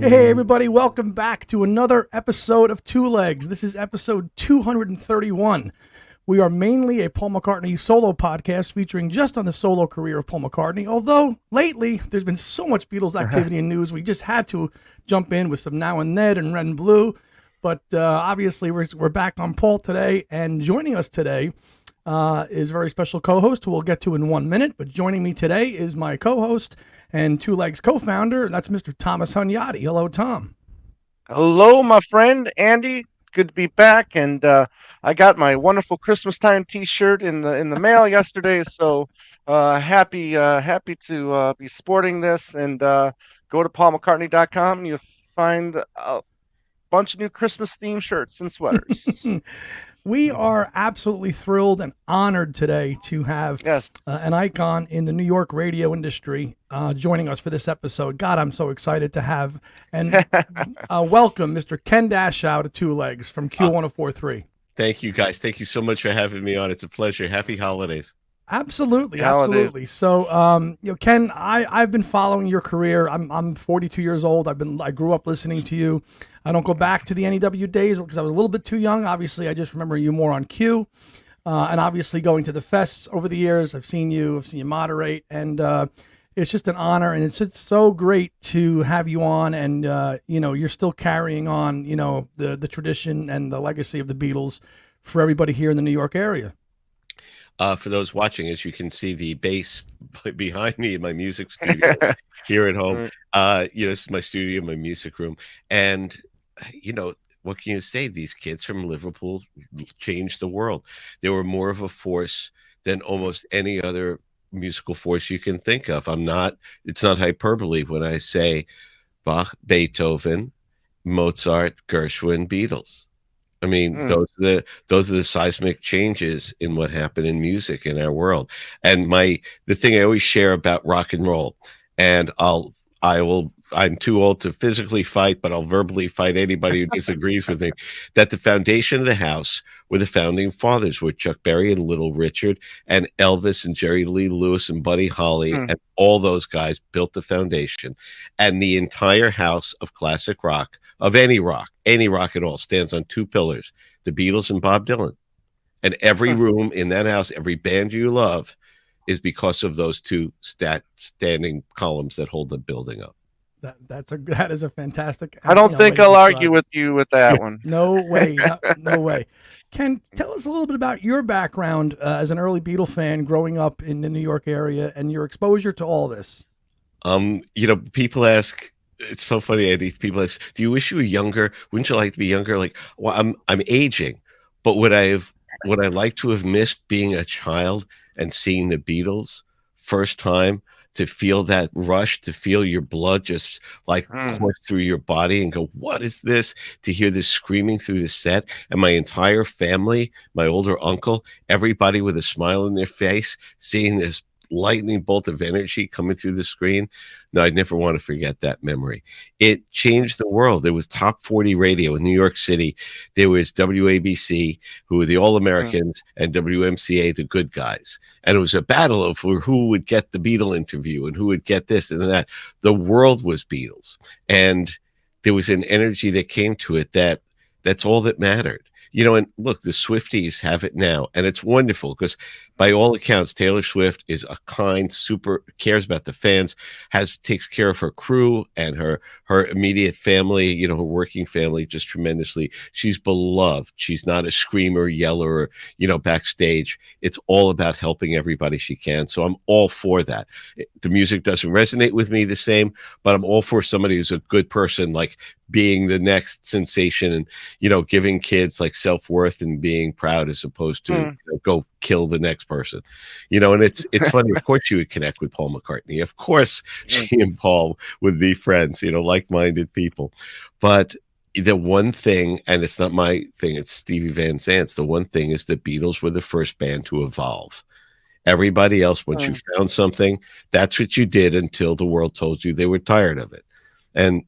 Hey, everybody, welcome back to another episode of Two Legs. This is episode 231. We are mainly a Paul McCartney solo podcast featuring just on the solo career of Paul McCartney, although lately there's been so much Beatles activity and news, we just had to jump in with some Now and Then and Red and Blue. But obviously, we're back on Paul today, and joining us today is a very special co-host who we'll get to in 1 minute. But joining me today is my co-host and Two Legs co-founder, that's Mr. Thomas Hunyadi. Hello, Tom. Hello, my friend Andy. Good to be back, and I got my wonderful Christmas time T-shirt in the mail yesterday. So happy to be sporting this. And go to paulmccartney.com and you'll find a bunch of new Christmas themed shirts and sweaters. We are absolutely thrilled and honored today to have an icon in the New York radio industry joining us for this episode. God, I'm so excited to have and welcome Mr. Ken Dashow to Two Legs from Q104.3. Thank you, guys. Thank you so much for having me on. It's a pleasure. Happy holidays. Absolutely, absolutely. So, Ken, I've been following your career. I'm 42 years old. I grew up listening to you. I don't go back to the NEW days because I was a little bit too young. Obviously, I just remember you more on Q, and obviously going to the fests over the years. I've seen you moderate, and it's just an honor, and it's just so great to have you on. And you're still carrying on, the tradition and the legacy of the Beatles for everybody here in the New York area. For those watching, as you can see the bass behind me in my music studio here at home. This is my studio, my music room. And, what can you say? These kids from Liverpool changed the world. They were more of a force than almost any other musical force you can think of. It's not hyperbole when I say Bach, Beethoven, Mozart, Gershwin, Beatles. I mean, those are the seismic changes in what happened in music in our world. And the thing I always share about rock and roll, and I'm too old to physically fight, but I'll verbally fight anybody who disagrees with me, that the foundation of the house were the founding fathers, were Chuck Berry and Little Richard and Elvis and Jerry Lee Lewis and Buddy Holly, and all those guys built the foundation. And the entire house of classic rock, of any rock at all, stands on two pillars, the Beatles and Bob Dylan. And every room in that house, every band you love, is because of those two standing columns that hold the building up. That is a fantastic. I don't think I'll argue with you with that one. No way, no way. Ken, tell us a little bit about your background as an early Beatle fan, growing up in the New York area, and your exposure to all this. People ask. It's so funny, Andy. People ask, "Do you wish you were younger? Wouldn't you like to be younger?" Like, well, I'm aging, but would I like to have missed being a child and seeing the Beatles first time? To feel that rush, to feel your blood just like course through your body and go, what is this? To hear this screaming through the set, and my entire family, my older uncle, everybody with a smile on their face, seeing this lightning bolt of energy coming through the screen. No, I'd never want to forget that memory. It changed the world. There was top 40 radio in New York City. There was WABC, who were the All-Americans, and WMCA, the good guys. And it was a battle over who would get the Beatle interview and who would get this and that. The world was Beatles. And there was an energy that came to it that's all that mattered. And look, the Swifties have it now, and it's wonderful because by all accounts, Taylor Swift is a kind, cares about the fans, takes care of her crew and her immediate family, her working family, just tremendously. She's beloved. She's not a screamer, yeller, backstage. It's all about helping everybody she can. So I'm all for that. The music doesn't resonate with me the same, but I'm all for somebody who's a good person, like being the next sensation and, giving kids like self-worth and being proud as opposed to go kill the next person, and it's funny. Of course you would connect with Paul McCartney. Of course she and Paul would be friends, like-minded people. But the one thing, and it's not my thing, it's Stevie Van Zandt's, the one thing is the Beatles were the first band to evolve. Everybody else, once you found something, that's what you did until the world told you they were tired of it. And,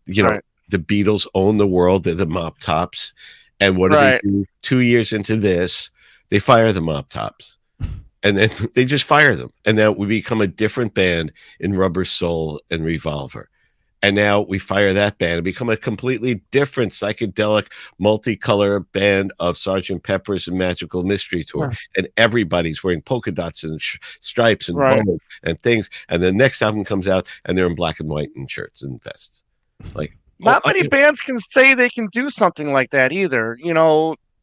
the Beatles own the world. They're the Mop Tops. And what do they do? 2 years into this, they fire the Mop Tops. And then they just fire them. And then we become a different band in Rubber Soul and Revolver. And now we fire that band and become a completely different psychedelic multicolor band of Sgt. Pepper's and Magical Mystery Tour. Huh. And everybody's wearing polka dots and stripes and Right. bows and things. And the next album comes out and they're in black and white and shirts and vests. Like, Not many bands can say they can do something like that either.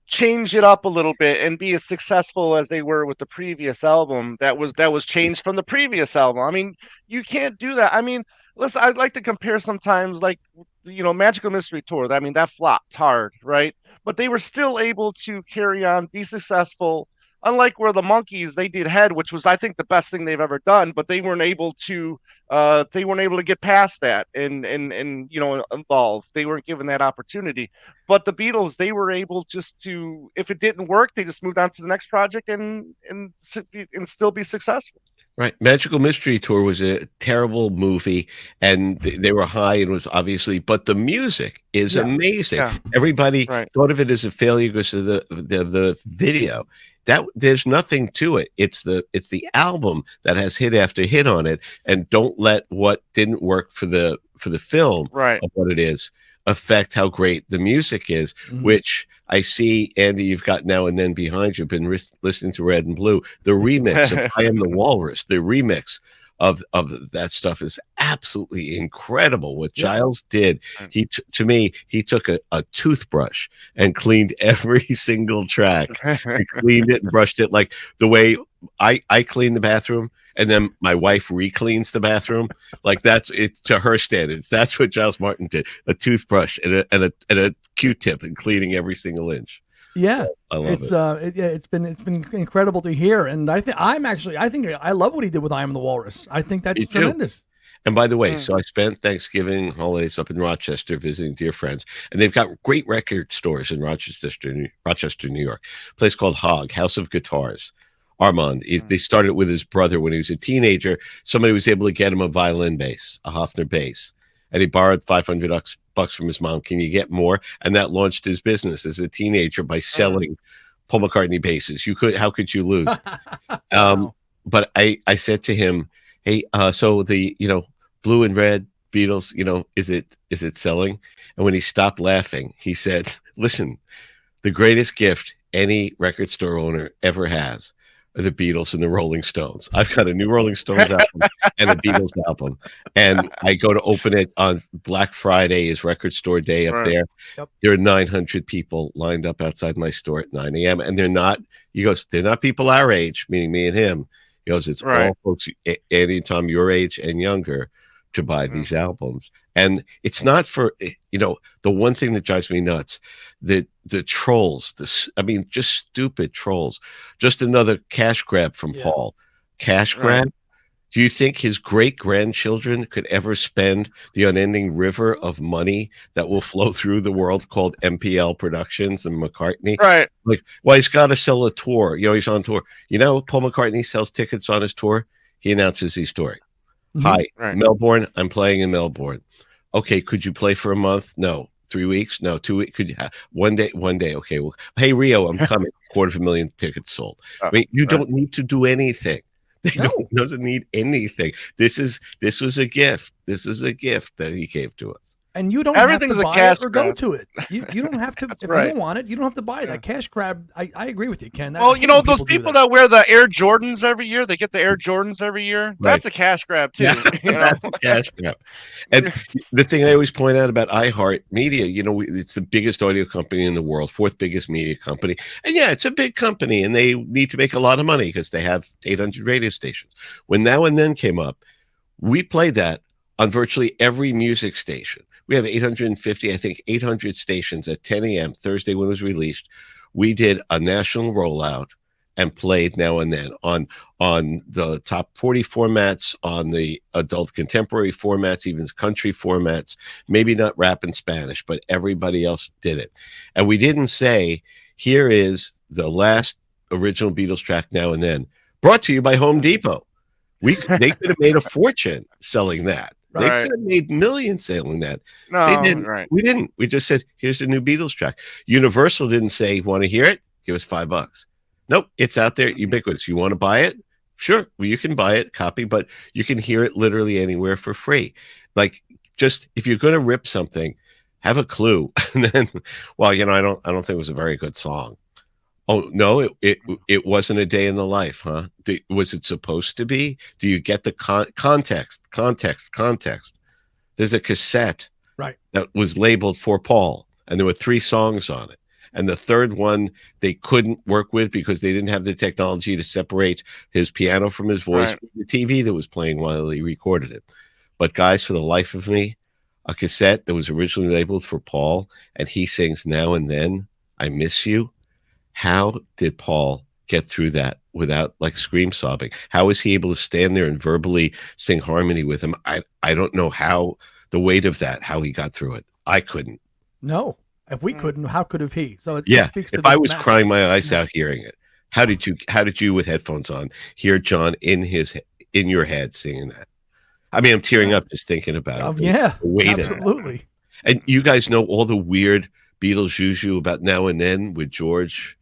Change it up a little bit and be as successful as they were with the previous album. That was changed from the previous album. I mean, you can't do that. I mean, listen, I'd like to compare sometimes, like, Magical Mystery Tour. I mean, that flopped hard, right? But they were still able to carry on, be successful. Unlike where the Monkees, they did Head, which was, I think, the best thing they've ever done, but they weren't able to get past that and evolve. They weren't given that opportunity. But the Beatles, they were able just to, if it didn't work, they just moved on to the next project and still be successful. Right. Magical Mystery Tour was a terrible movie, and they were high and was obviously, but the music is amazing. Yeah. Everybody thought of it as a failure because of the video. That there's nothing to it. It's the album that has hit after hit on it, and don't let what didn't work for the film of what it is affect how great the music is, which I see, Andy, you've got Now and Then behind you, been listening to Red and Blue. The remix of I Am the Walrus, the remix of that stuff is absolutely incredible. What Giles did, to me, he took a toothbrush and cleaned every single track. He cleaned it and brushed it like the way I clean the bathroom, and then my wife re-cleans the bathroom. Like that's it to her standards. That's what Giles Martin did: a toothbrush and a Q-tip and cleaning every single inch. Yeah, I love it. It's been incredible to hear, and I think I love what he did with I Am the Walrus. I think that's tremendous. And by the way, so I spent Thanksgiving holidays up in Rochester visiting dear friends, and they've got great record stores in Rochester, New York. A place called Hog, House of Guitars. Armand, they started with his brother when he was a teenager. Somebody was able to get him a violin bass, a Hofner bass, and he borrowed $500 from his mom. Can you get more? And that launched his business as a teenager by selling Paul McCartney basses. How could you lose? But I said to him, hey, so the blue and red Beatles, is it selling? And when he stopped laughing, he said, listen, the greatest gift any record store owner ever has are the Beatles and the Rolling Stones. I've got a new Rolling Stones album and a Beatles album, and I go to open it on Black Friday, is record store day up there. Yep. There are 900 people lined up outside my store at 9 a.m. and they're not people our age, meaning me and him. He goes, it's all folks, Andy and Tom, your age and younger, to buy these albums. And it's not for, the one thing that drives me nuts, the trolls, just stupid trolls. Just another cash grab from Paul. Cash grab? Do you think his great-grandchildren could ever spend the unending river of money that will flow through the world called MPL Productions and McCartney? Right. Like, well, he's got to sell a tour. He's on tour. Paul McCartney sells tickets on his tour. He announces he's touring. Hi, Melbourne. I'm playing in Melbourne. Okay, could you play for a month? No. 3 weeks? No. 2 weeks? Could you have one day? Okay. Well, hey, Rio, I'm coming. 250,000 tickets sold. You don't need to do anything. Doesn't need anything. This was a gift. This is a gift that he gave to us. And you don't have to buy it or go to it. You don't have to. If you don't want it, you don't have to buy that cash grab. I agree with you, Ken. Those people that wear the Air Jordans every year, they get the Air Jordans every year. That's a cash grab too. That's a cash grab. And the thing I always point out about iHeartMedia, it's the biggest audio company in the world, fourth biggest media company. And it's a big company, and they need to make a lot of money because they have 800 radio stations. When Now and Then came up, we played that on virtually every music station. We have 800 stations at 10 a.m. Thursday when it was released. We did a national rollout and played Now and Then on the top 40 formats, on the adult contemporary formats, even country formats, maybe not rap in Spanish, but everybody else did it. And we didn't say, here is the last original Beatles track, Now and Then, brought to you by Home Depot. They could have made a fortune selling that. They could have made millions selling that. No, they didn't. We didn't. We just said, here's the new Beatles track. Universal didn't say, want to hear it? Give us $5. Nope. It's out there, ubiquitous. You want to buy it? Sure. Well, you can buy it, copy, but you can hear it literally anywhere for free. Like, just if you're going to rip something, have a clue. And then, well, I don't think it was a very good song. Oh no, it wasn't a day in the life, huh? Was it supposed to be? Do you get the context? There's a cassette that was labeled for Paul, and there were 3 songs on it. And the third one they couldn't work with because they didn't have the technology to separate his piano from his voice with the TV that was playing while he recorded it. But guys, for the life of me, a cassette that was originally labeled for Paul, and he sings Now and Then, I Miss You. How did Paul get through that without like scream sobbing? How was he able to stand there and verbally sing harmony with him? I don't know how the weight of that, how he got through it. I couldn't. No. If we couldn't, how could have he? So it speaks to if I was crying my eyes out hearing it, how did you with headphones on hear John in your head singing that? I mean, I'm tearing up just thinking about it. The weight absolutely. And you guys know all the weird Beatles juju about Now and Then with George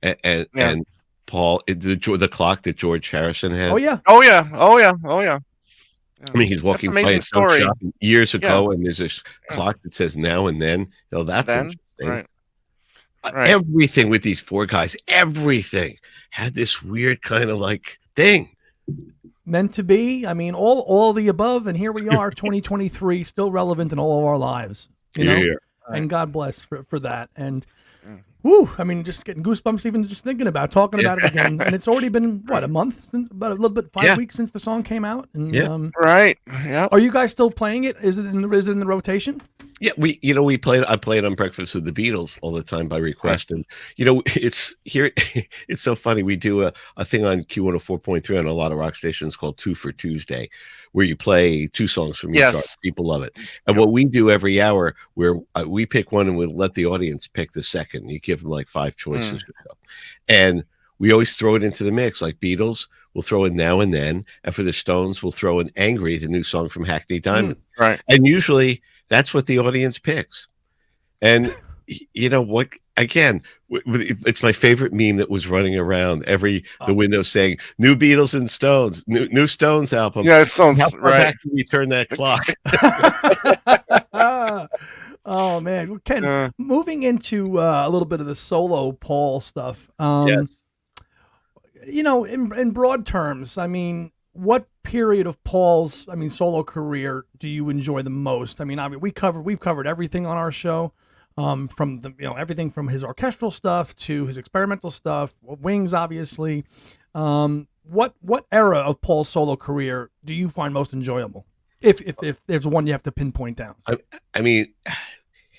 and Paul, the clock that George Harrison had. Oh yeah. I mean, he's walking by a shop years ago, and there's this clock that says Now and Then. That's interesting. Right. Everything with these 4 guys, everything had this weird kind of like thing. Meant to be. I mean, all the above, and here we are, 2023, still relevant in all of our lives. You know, and God bless for that. And whoo, I mean, just getting goosebumps even just thinking about talking about it again. And it's already been a month since, about a little bit 5 weeks since the song came out. And right. Yeah. Are you guys still playing it? Is it in the rotation? Yeah, we played. I played on Breakfast with the Beatles all the time by request, and it's here. It's so funny. We do a thing on Q104.3 on a lot of rock stations called 2 for Tuesday, where you play 2 songs from each artist. People love it. And what we do every hour, where we pick one and we'll let the audience pick the second. You give them like 5 choices, and we always throw it into the mix. Like Beatles, we'll throw in Now and Then, and for the Stones, we'll throw in Angry, the new song from Hackney Diamonds. Right, and usually that's what the audience picks. And you know what? Again, it's my favorite meme that was running around the window saying "New Beatles and Stones, new Stones album." Yeah, Stones. How far back can we turn that clock? Oh man, well, Ken. Moving into a little bit of the solo Paul stuff. Yes. In broad terms, I mean, what period of Paul's, solo career do you enjoy the most? I mean, we've covered everything on our show, from everything from his orchestral stuff to his experimental stuff, Wings, obviously. What era of Paul's solo career do you find most enjoyable? If there's one you have to pinpoint down. I mean,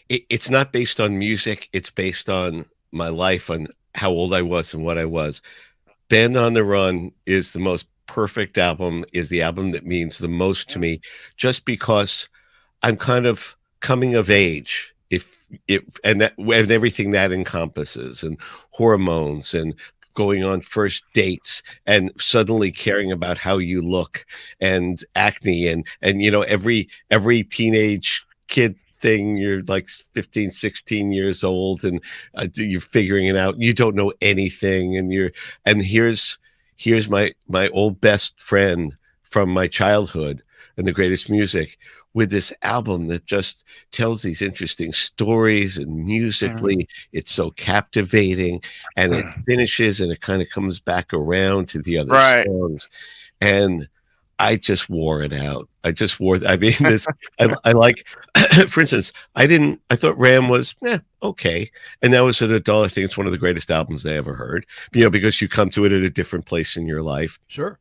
it's not based on music. It's based on my life, on how old I was and what I was. Band on the Run is the most perfect album, is the album that means the most to me, just because I'm kind of coming of age, and everything that encompasses, and hormones, and going on first dates, and suddenly caring about how you look, and acne, and every teenage kid thing. You're like 15, 16 years old, and you're figuring it out. You don't know anything, and here's my old best friend from my childhood and the greatest music, with this album that just tells these interesting stories, and musically it's so captivating, and it finishes and it kind of comes back around to the other songs, and I just wore it out. I mean, this, I like, for instance, I thought Ram was okay. And now as an adult, I think it's one of the greatest albums I ever heard, because you come to it at a different place in your life. Sure.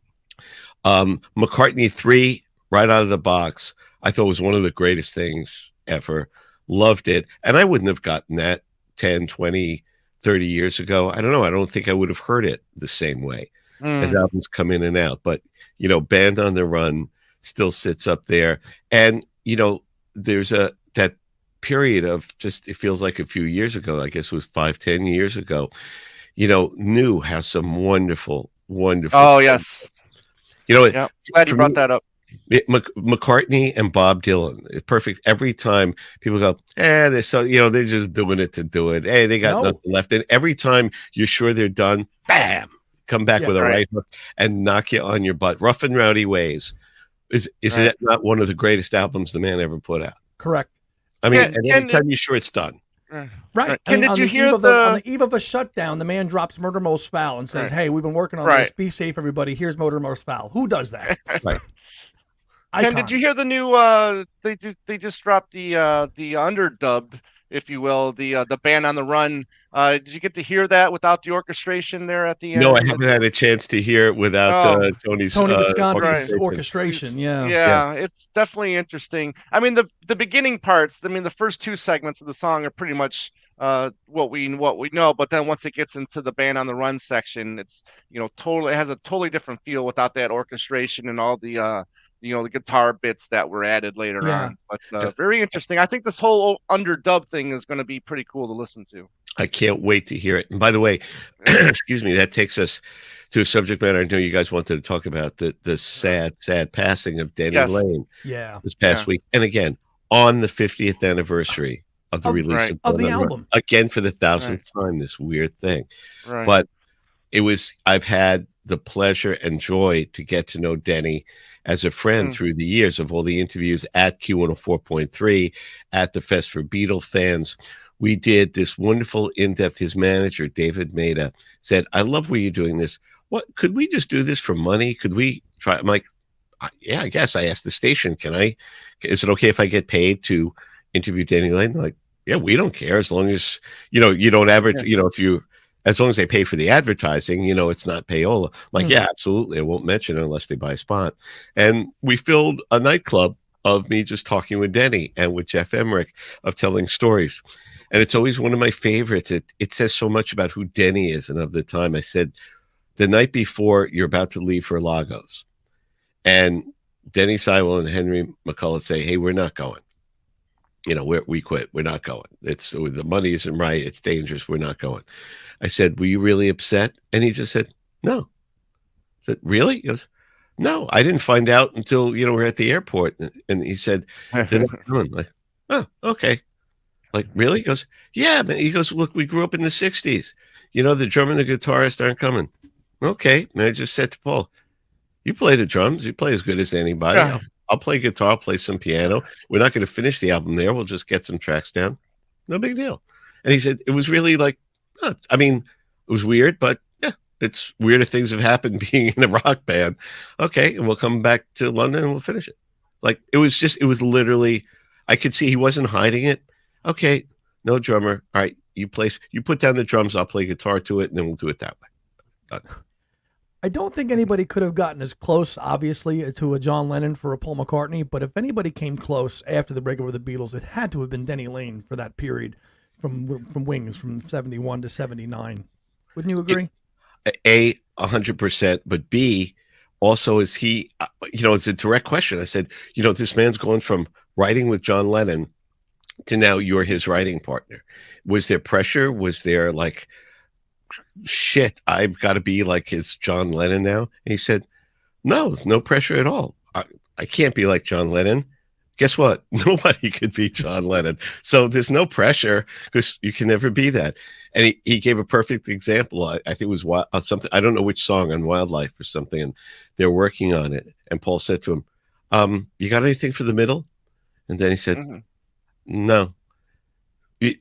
McCartney 3, right out of the box, I thought was one of the greatest things ever. Loved it. And I wouldn't have gotten that 10, 20, 30 years ago. I don't know. I don't think I would have heard it the same way as albums come in and out. But, Band on the Run still sits up there. And, there's that period of just, it feels like a few years ago, I guess it was 5-10 years ago, New has some wonderful Oh, songs. yes. Glad you brought that up. McCartney and Bob Dylan, it's perfect. Every time people go, they're so, they're just doing it to do it. Hey, they got nothing left. And every time you're sure they're done, bam, come back with a right hook and knock you on your butt. Rough and Rowdy Ways, Is Right. that not one of the greatest albums the man ever put out? Correct. I mean, Ken- and Ken- anytime you're sure it's done. Right. I Ken, mean, did you hear on the eve of a shutdown, the man drops Murder Most Foul and says, Right. "Hey, we've been working on Right. this. Be safe, everybody. Here's Murder Most Foul." Who does that? Right. Ken, did you hear the new? They just dropped the underdubbed, if you will, the Band on the Run. Did you get to hear that without the orchestration there at the end? No, I haven't had a chance to hear it without Oh. Tony's Tony Visconti's orchestration. orchestration? Yeah. Yeah, it's definitely interesting. I mean, the beginning parts. I mean, the first two segments of the song are pretty much what we know. But then once it gets into the Band on the Run section, it's totally, it has a totally different feel without that orchestration and all the the guitar bits that were added later Yeah. on. But very interesting. I think this whole underdub thing is going to be pretty cool to listen to. I can't wait to hear it. And by the way, excuse me, that takes us to a subject matter I know you guys wanted to talk about, the sad passing of Denny Yes. Lane Yeah. this past week. And again, on the 50th anniversary of the release Right. Of the Band on the Run. album. Again, for the 1,000th time, this weird thing. Right. But I've had the pleasure and joy to get to know Denny as a friend through the years of all the interviews at Q104.3, at the Fest for Beatles Fans. We did this wonderful in-depth. His manager, David Maida, said, "I love where you're doing this. What could we just do this for money? Could we try?" I'm like, "Yeah, I guess." I asked the station, is it okay if I get paid to interview Denny Lane? They're like, "Yeah, we don't care as long as you don't advertise. As long as they pay for the advertising, it's not payola." I'm like, "Yeah, absolutely. I won't mention it unless they buy a spot." And we filled a nightclub of me just talking with Denny and with Jeff Emmerich of telling stories. And it's always one of my favorites. It says so much about who Denny is and of the time. I said, the night before you're about to leave for Lagos, and Denny Seiwell and Henry McCullough say, "Hey, we're not going. We quit. We're not going. The money isn't right. It's dangerous. We're not going." I said, "Were you really upset?" And he just said, "No." I said, "Really?" He goes, "No, I didn't find out until, we're at the airport." And he said, "They're not coming." Like, "Oh, okay." Like, "Really?" He goes, "Yeah, man." He goes, "Look, we grew up in the 60s. The drummer and the guitarist aren't coming." "Okay." And I just said to Paul, "You play the drums. You play as good as anybody. Yeah. I'll play guitar, I'll play some piano. We're not going to finish the album there. We'll just get some tracks down. No big deal." And he said, it was really like, it was weird, but yeah, it's weirder things have happened being in a rock band. Okay. And we'll come back to London and we'll finish it. Like, it was literally, I could see he wasn't hiding it. Okay. No drummer. All right. You put down the drums. I'll play guitar to it. And then we'll do it that way. I don't think anybody could have gotten as close, obviously, to a John Lennon for a Paul McCartney. But if anybody came close after the breakup of the Beatles, it had to have been Denny Lane for that period from Wings from 71 to 79. Wouldn't you agree? 100%. But B, also, is he, it's a direct question. I said, this man's going from writing with John Lennon to now you're his writing partner. Was there pressure? Was there like, shit, I've got to be like his John Lennon now? And he said, no pressure at all. I can't be like John Lennon. Guess what? Nobody could be John Lennon. So there's no pressure because you can never be that. And he gave a perfect example. I think it was something, I don't know which song, on Wildlife or something, and they're working on it. And Paul said to him, "You got anything for the middle?" And then he said, "No."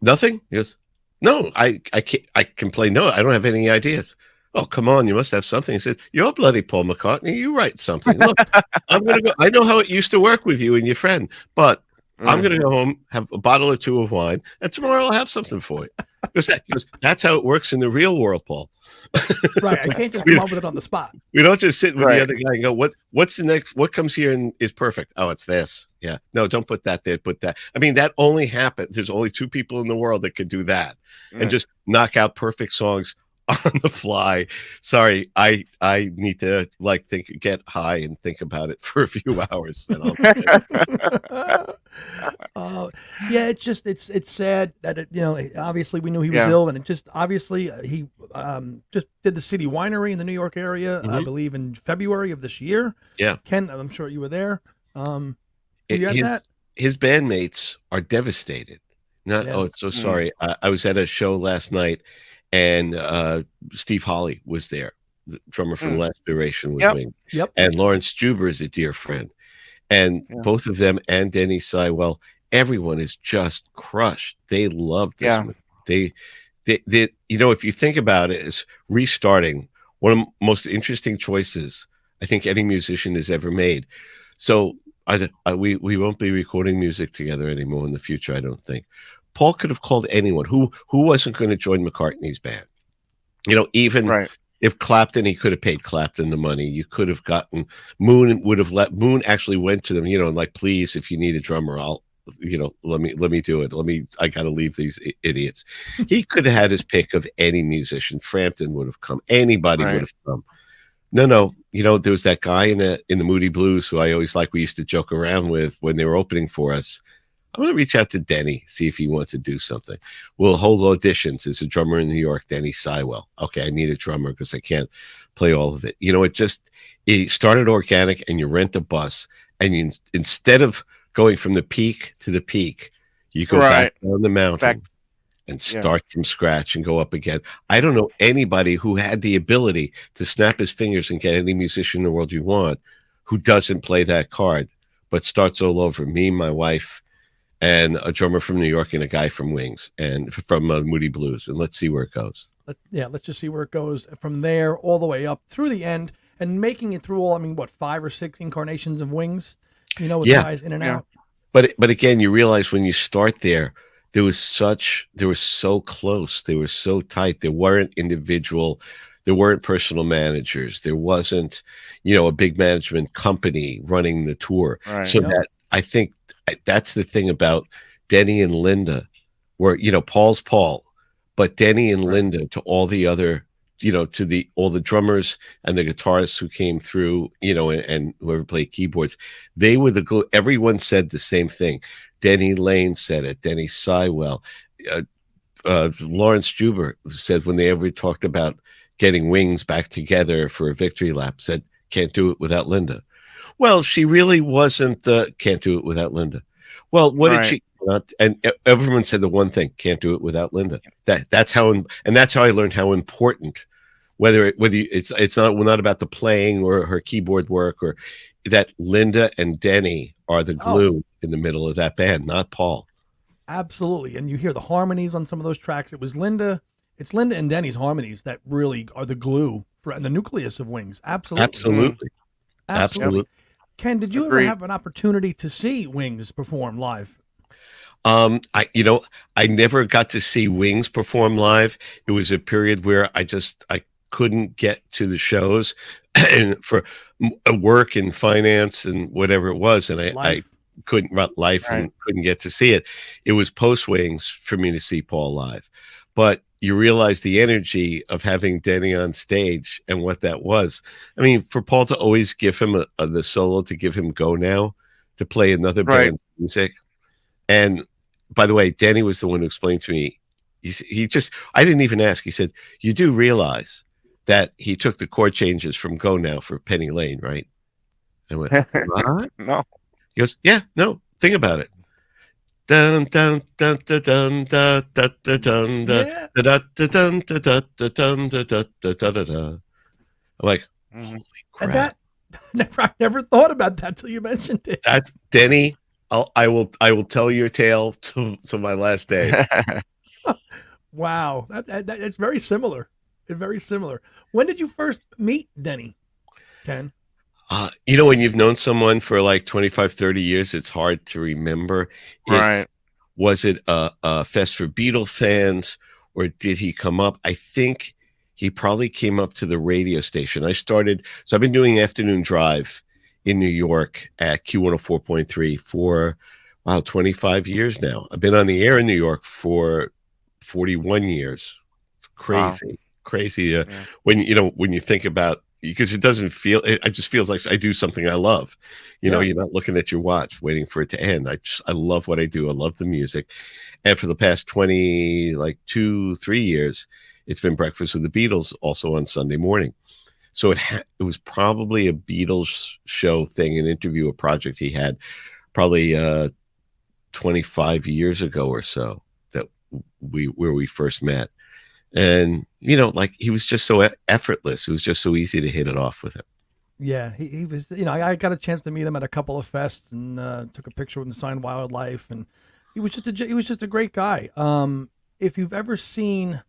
"Nothing?" He goes, "No, I can't. I can play. No, I don't have any ideas." "Oh, come on, you must have something." He said, "You're bloody Paul McCartney. You write something. Look, I'm gonna go. I know how it used to work with you and your friend, but I'm gonna go home, have a bottle or two of wine, and tomorrow I'll have something for you." He goes, "That's how it works in the real world, Paul." Right. I can't just come up with it on the spot. We don't just sit with the other guy and go, what's the next? What comes here and is perfect? Oh, it's this. Yeah. No, don't put that there. Put that. I mean, that only happened. There's only two people in the world that could do that and just knock out perfect songs on the fly. Sorry, I need to get high and think about it for a few hours. And yeah, it's sad that obviously we knew he was ill, and it just obviously he just did the City Winery in the New York area, I believe in February of this year. Yeah, Ken, I'm sure you were there. You had that? His bandmates are devastated. It's so sorry. I was at a show last night, and Steve Holley was there, the drummer from Last Duration with me. Yep. And Lawrence Juber is a dear friend. And Yeah. both of them and Denny Sywell, everyone is just crushed. They love this Yeah. movie. They if you think about it, is restarting one of the most interesting choices I think any musician has ever made. So we won't be recording music together anymore in the future, I don't think. Paul could have called anyone who wasn't going to join McCartney's band. Even Right. if Clapton, he could have paid Clapton the money. You could have gotten Moon actually went to them, and like, please, if you need a drummer, I'll, let me do it. I got to leave these idiots. He could have had his pick of any musician. Frampton would have come. Anybody would have come. No. There was that guy in the Moody Blues who I always we used to joke around with when they were opening for us. I'm going to reach out to Denny, see if he wants to do something. We'll hold auditions. There's a drummer in New York, Denny Sywell. Okay, I need a drummer because I can't play all of it. It started organic, and you rent a bus, and instead of going from the peak to the peak, you go back down the mountain and start from scratch and go up again. I don't know anybody who had the ability to snap his fingers and get any musician in the world you want who doesn't play that card, but starts all over. Me, my wife, and a drummer from New York and a guy from Wings and from Moody Blues. And let's see where it goes. Let's just see where it goes from there all the way up through the end and making it through all, 5 or 6 incarnations of Wings, with guys in and out. But again, you realize when you start there, they were so close. They were so tight. There weren't personal managers. There wasn't, a big management company running the tour. Right. So that I think that's the thing about Denny and Linda, where, Paul's Paul, but Denny and Linda to all the other, all the drummers and the guitarists who came through, and whoever played keyboards, they were the glue. Everyone said the same thing. Denny Lane said it. Denny Sywell, Lawrence Juber said when they ever talked about getting Wings back together for a victory lap, said, can't do it without Linda. Well, she really wasn't can't do it without Linda. Well, what did she not? And everyone said the one thing, can't do it without Linda. That's how I learned how important, it's not about the playing or her keyboard work, or that Linda and Denny are the glue in the middle of that band, not Paul. Absolutely. And you hear the harmonies on some of those tracks. It's Linda and Denny's harmonies that really are the glue and the nucleus of Wings. Absolutely. Ken, did you ever have an opportunity to see Wings perform live? I never got to see Wings perform live. It was a period where I couldn't get to the shows and for work and finance and whatever it was. And I couldn't and couldn't get to see it. It was post Wings for me to see Paul live, but you realize the energy of having Denny on stage and what that was. I mean, for Paul to always give him the solo, to give him Go Now, to play another band's music. And by the way, Denny was the one who explained to me, I didn't even ask. He said, you do realize that he took the chord changes from Go Now for Penny Lane, right? I went, what? No. He goes, yeah, no, think about it. Dun dun dun dun dun dun dun dun dun dun dun dun. I'm like, holy crap! I never thought about that till you mentioned it. That's Denny. I will tell your tale to my last day. Wow, it's very similar. It's very similar. When did you first meet Denny, Ken? When you've known someone for like 25, 30 years, it's hard to remember. Right. Was it a Fest for Beatles Fans, or did he come up? I think he probably came up to the radio station. I've been doing Afternoon Drive in New York at Q104.3 for 25 years now. I've been on the air in New York for 41 years. It's crazy. When you think about, because it just feels like I do something I love. You're not looking at your watch waiting for it to end. I love what I do. I love the music. And for the past 2-3 years, it's been Breakfast with the Beatles also on Sunday morning. So it was probably a Beatles show thing, an interview, a project he had probably 25 years ago or so where we first met. And, he was just so effortless. It was just so easy to hit it off with him. Yeah, he was. I got a chance to meet him at a couple of fests and took a picture with him, signed Wildlife, and he was just a great guy. If you've ever seen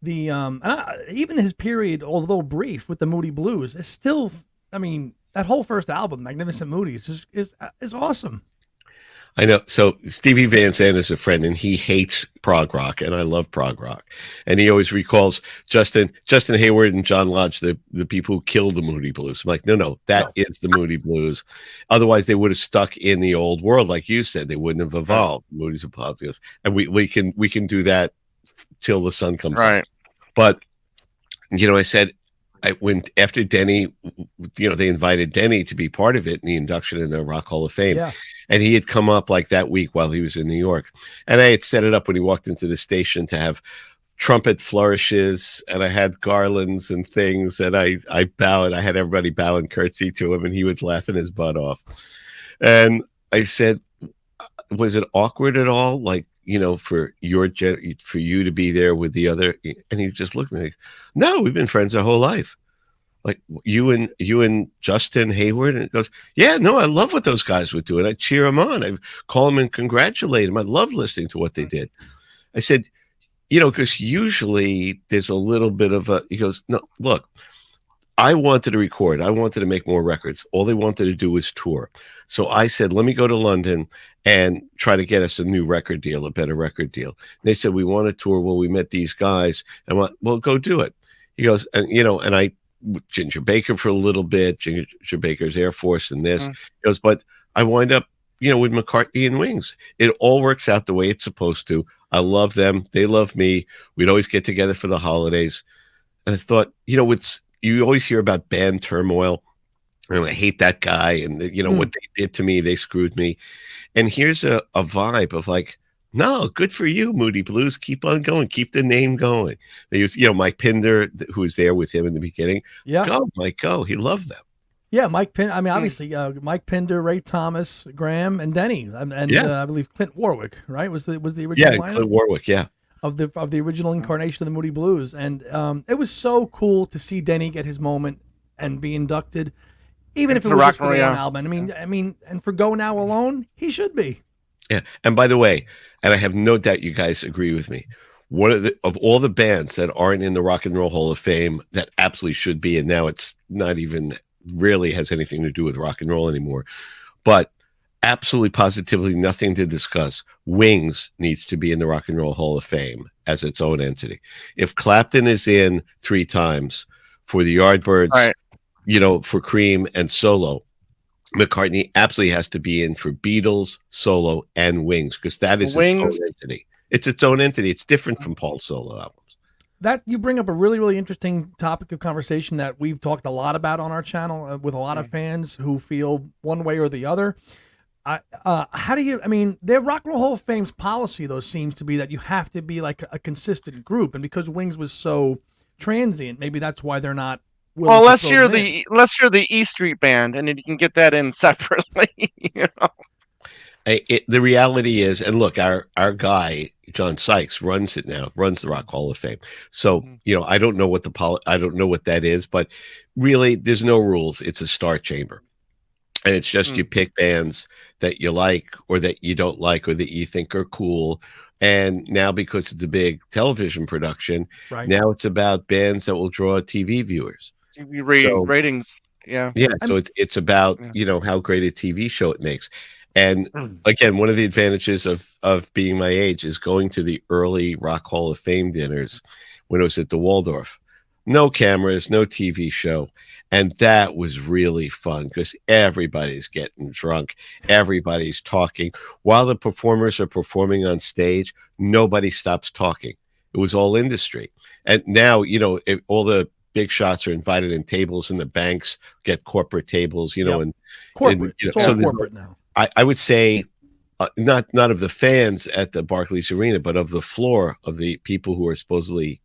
the even his period, although brief, with the Moody Blues, is still. I mean, that whole first album, Magnificent Moody, is awesome. I know. So Stevie Van Zandt is a friend, and he hates prog rock, and I love prog rock. And he always recalls Justin Hayward and John Lodge, the people who killed the Moody Blues. I'm like, no, that is the Moody Blues. Otherwise, they would have stuck in the old world, like you said. They wouldn't have evolved. Moody's a populous, and we can do that till the sun comes up. But I said. After Denny, they invited Denny to be part of it in the induction in the Rock Hall of Fame. Yeah. And he had come up like that week while he was in New York. And I had set it up when he walked into the station to have trumpet flourishes, and I had garlands and things. And I bowed. I had everybody bow and curtsy to him, and he was laughing his butt off. And I said, was it awkward at all? Like, for you to be there with the other, and he just looked at me like, no, we've been friends our whole life. Like you and Justin Hayward, and it goes, yeah, no, I love what those guys would do, and I cheer them on. I call them and congratulate them. I love listening to what they did. I said, because usually there's a little bit of he goes, no, look, I wanted to record. I wanted to make more records. All they wanted to do was tour. So I said, let me go to London and try to get us a new record deal, a better record deal. And they said, we want to tour. Well, we met these guys. And I went, well, go do it. He goes, and I, Ginger Baker for a little bit, Ginger Baker's Air Force and this. He goes, but I wind up, with McCartney and Wings. It all works out the way it's supposed to. I love them. They love me. We'd always get together for the holidays. And I thought, you always hear about band turmoil. And I hate that guy. And, what they did to me, they screwed me. And here's a vibe of like, no, good for you, Moody Blues. Keep on going. Keep the name going. They used, Mike Pinder, who was there with him in the beginning. Yeah. Go, Mike, go. He loved them. Yeah, Mike Pinder. I mean, obviously, Mike Pinder, Ray Thomas, Graham, and Denny. And I believe Clint Warwick, right? Was the original lineup? Clint Warwick, yeah. Of the original incarnation of the Moody Blues. And it was so cool to see Denny get his moment and be inducted, even if it was just for the one album. I mean, and for Go Now Alone, he should be. Yeah. And by the way, and I have no doubt you guys agree with me, one of all the bands that aren't in the Rock and Roll Hall of Fame that absolutely should be, and now it's not even really has anything to do with rock and roll anymore, but absolutely positively nothing to discuss. Wings needs to be in the Rock and Roll Hall of Fame as its own entity. If Clapton is in 3 times for the Yardbirds, right, for Cream and solo, McCartney absolutely has to be in for Beatles, solo, and Wings, because that is its own entity. It's its own entity. It's different from Paul's solo albums. That you bring up a really, really interesting topic of conversation that we've talked a lot about on our channel with a lot of fans who feel one way or the other. How do you? I mean, their Rock and Roll Hall of Fame's policy, though, seems to be that you have to be like a consistent group, and because Wings was so transient, maybe that's why they're not. Well, unless you're the E Street Band, and then you can get that in separately. The reality is, and look, our guy John Sykes runs the Rock Hall of Fame. So I don't know what I don't know what that is, but really, there's no rules. It's a star chamber, and it's just you pick bands that you like or that you don't like or that you think are cool. And now, because it's a big television production, right, now it's about bands that will draw TV viewers. TV ratings, yeah. So it's about how great a TV show it makes. And again, one of the advantages of being my age is going to the early Rock Hall of Fame dinners when it was at the Waldorf. No cameras, no TV show. And that was really fun because everybody's getting drunk. Everybody's talking. While the performers are performing on stage, nobody stops talking. It was all industry. And now, all the big shots are invited in tables, and the banks get corporate tables, and corporate. It's all corporate now. I would say not of the fans at the Barclays Arena, but of the floor of the people who are supposedly,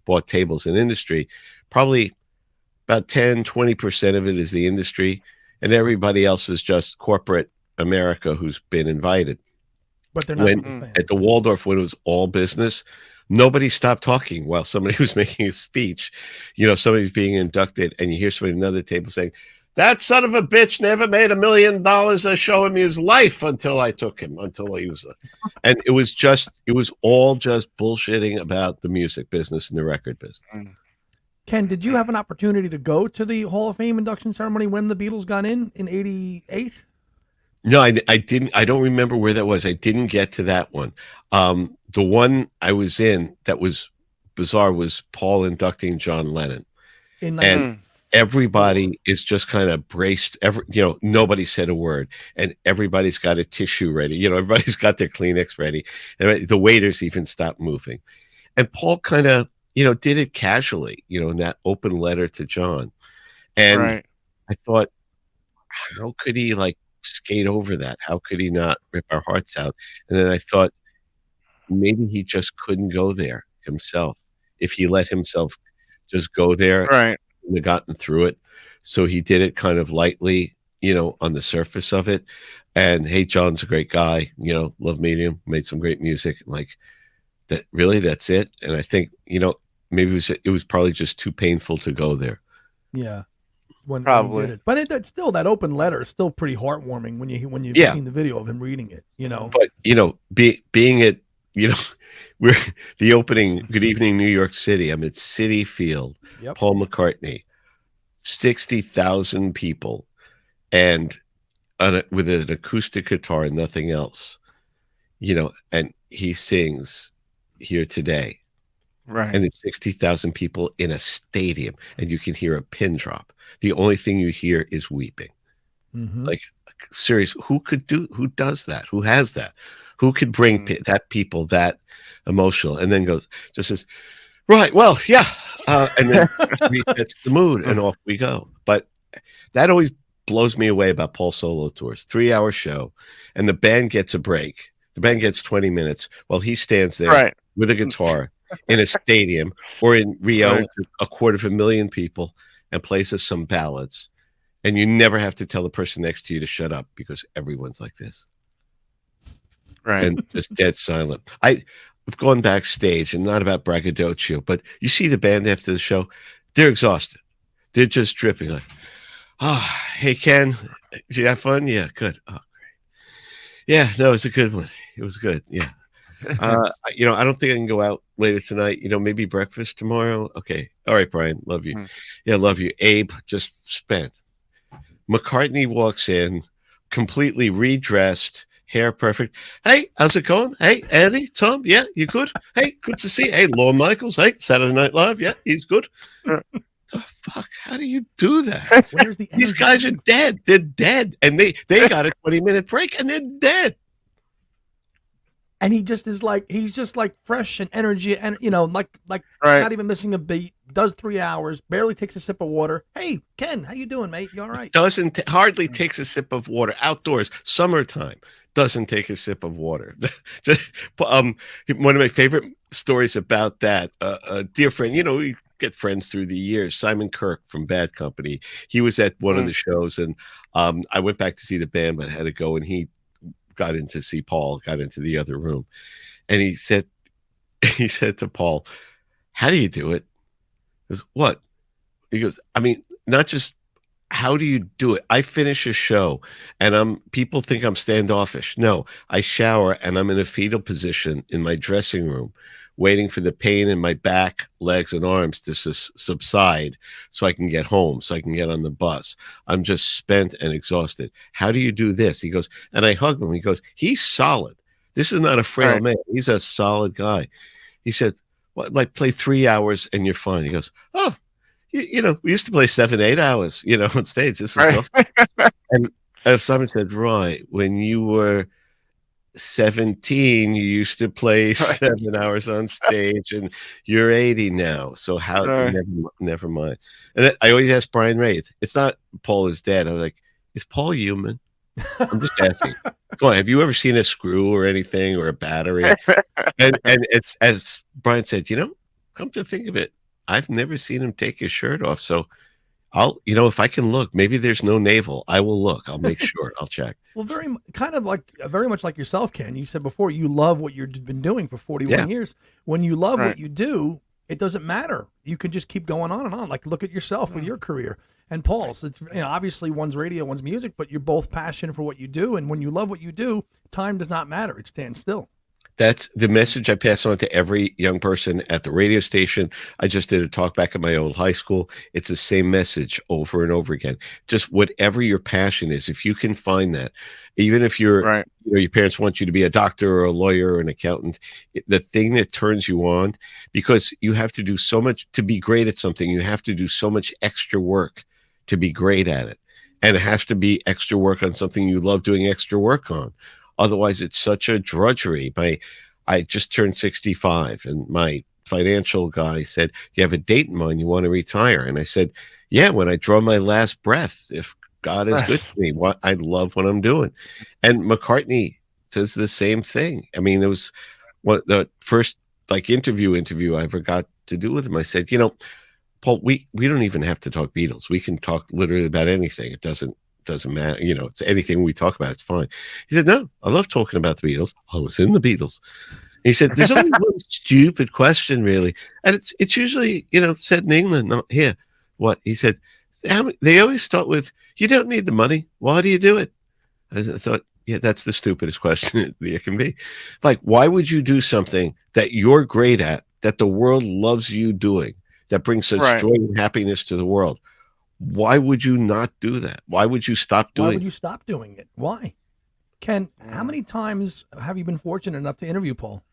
bought tables in industry. Probably about 10-20% of it is the industry, and everybody else is just corporate America who's been invited. But they're not at the Waldorf, when it was all business, nobody stopped talking while somebody was making a speech. Somebody's being inducted, and you hear somebody at another table saying, That son of a bitch never made $1 million a show in his life until I took him, until he was, and it was all just bullshitting about the music business and the record business. Ken, did you have an opportunity to go to the Hall of Fame induction ceremony when the Beatles got in '88? No, I didn't. I don't remember where that was. I didn't get to that one. The one I was in that was bizarre was Paul inducting John Lennon. And everybody is just kind of braced. Nobody said a word, and everybody's got a tissue ready. Everybody's got their Kleenex ready. And the waiters even stopped moving. And Paul kind of, did it casually, in that open letter to John. And I thought, how could he skate over that? How could he not rip our hearts out? And then I thought, maybe he just couldn't go there himself. If he let himself just go there, and have gotten through it. So he did it kind of lightly, on the surface of it. And hey, John's a great guy, love meeting him, made some great music. That really, that's it. And I think, maybe it was probably just too painful to go there. Yeah. When he did it. But that's still, that open letter is still pretty heartwarming when you've seen the video of him reading it, But, being at, we're the opening, Good Evening New York City. I'm at Citi Field, Paul McCartney, 60,000 people, and with an acoustic guitar and nothing else, and he sings Here Today. Right. And it's 60,000 people in a stadium, and you can hear a pin drop. The only thing you hear is weeping. Mm-hmm. Serious, who does that? Who has that? Who could bring that people that emotional? And then just says, right, well, yeah. And then resets the mood, and off we go. But that always blows me away about Paul solo tours. 3-hour show, and the band gets a break. The band gets 20 minutes while he stands there with a guitar in a stadium, or in Rio, 250,000 people, and plays us some ballads. And you never have to tell the person next to you to shut up, because everyone's like this. Right. And just dead silent. I've gone backstage, and not about braggadocio, but you see the band after the show, they're exhausted. They're just dripping hey, Ken, did you have fun? Yeah, good. Oh, great. Yeah, no, it was a good one. It was good. Yeah. I don't think I can go out later tonight. Maybe breakfast tomorrow. Okay. All right, Brian. Love you. Yeah, love you. Abe just spent. McCartney walks in, completely redressed, hair perfect. Hey, how's it going? Hey, Andy, Tom, yeah, you good? Hey, good to see you. Hey, Lorne Michaels, hey, Saturday Night Live, yeah, he's good. The fuck? How do you do that? These guys are dead. They're dead. And they got a 20-minute break, and they're dead. And he just is he's just fresh and energy, and not even missing a beat. Does 3 hours, barely takes a sip of water. Hey, Ken, how you doing, mate? You all right? Hardly takes a sip of water outdoors, summertime. Doesn't take a sip of water. One of my favorite stories about that, a dear friend, we get friends through the years, Simon Kirk from Bad Company. He was at one of the shows, and I went back to see the band, but I had to go, and he got in to see Paul, got into the other room. And he said to Paul, how do you do it? He goes, what? He goes, I mean, not just how do you do it? I finish a show and people think I'm standoffish. No, I shower and I'm in a fetal position in my dressing room, waiting for the pain in my back, legs, and arms to subside so I can get home, so I can get on the bus. I'm just spent and exhausted. How do you do this? He goes, and I hug him. He goes, he's solid. This is not a frail man. He's a solid guy. He said, what, play 3 hours and you're fine. He goes, oh, we used to play 7-8 hours, on stage. This is nothing. And as Simon said, right, when you were 17, you used to play 7 hours on stage, and you're 80 now. So how? Never mind. And I always ask Brian Ray. It's not Paul is dead. I'm like, is Paul human? I'm just asking. Go on. Have you ever seen a screw or anything, or a battery? And it's, as Brian said, come to think of it, I've never seen him take his shirt off. So I'll, if I can look, maybe there's no navel. I will look. I'll make sure. I'll check. Well, very much like yourself, Ken. You said before you love what you've been doing for 41 years. When you love what you do, it doesn't matter. You can just keep going on and on. Like, look at yourself with your career and Paul's. It's, obviously one's radio, one's music, but you're both passionate for what you do. And when you love what you do, time does not matter. It stands still. That's the message I pass on to every young person at the radio station. I just did a talk back at my old high school. It's the same message over and over again. Just whatever your passion is, if you can find that, even if you're, your parents want you to be a doctor or a lawyer or an accountant, the thing that turns you on, because you have to do so much to be great at something. You have to do so much extra work to be great at it. And it has to be extra work on something you love doing extra work on. Otherwise, it's such a drudgery. I just turned 65, and my financial guy said, "Do you have a date in mind you want to retire?" And I said, "Yeah, when I draw my last breath, if God is good to me, I love what I'm doing." And McCartney says the same thing. I mean, it was the first interview I ever got to do with him. I said, Paul, we don't even have to talk Beatles. We can talk literally about anything. It doesn't matter. It's anything we talk about. It's fine. He said, "No, I love talking about the Beatles. I was in the Beatles." He said, "There's only one stupid question, really. And it's usually, said in England, not here." What? He said, they always start with, "You don't need the money. Why do you do it?" I thought, yeah, that's the stupidest question there can be. Like, why would you do something that you're great at, that the world loves you doing, that brings such joy and happiness to the world? Why would you not do that? Why would you stop doing it? Why would you stop doing it? Why? Ken, how many times have you been fortunate enough to interview Paul?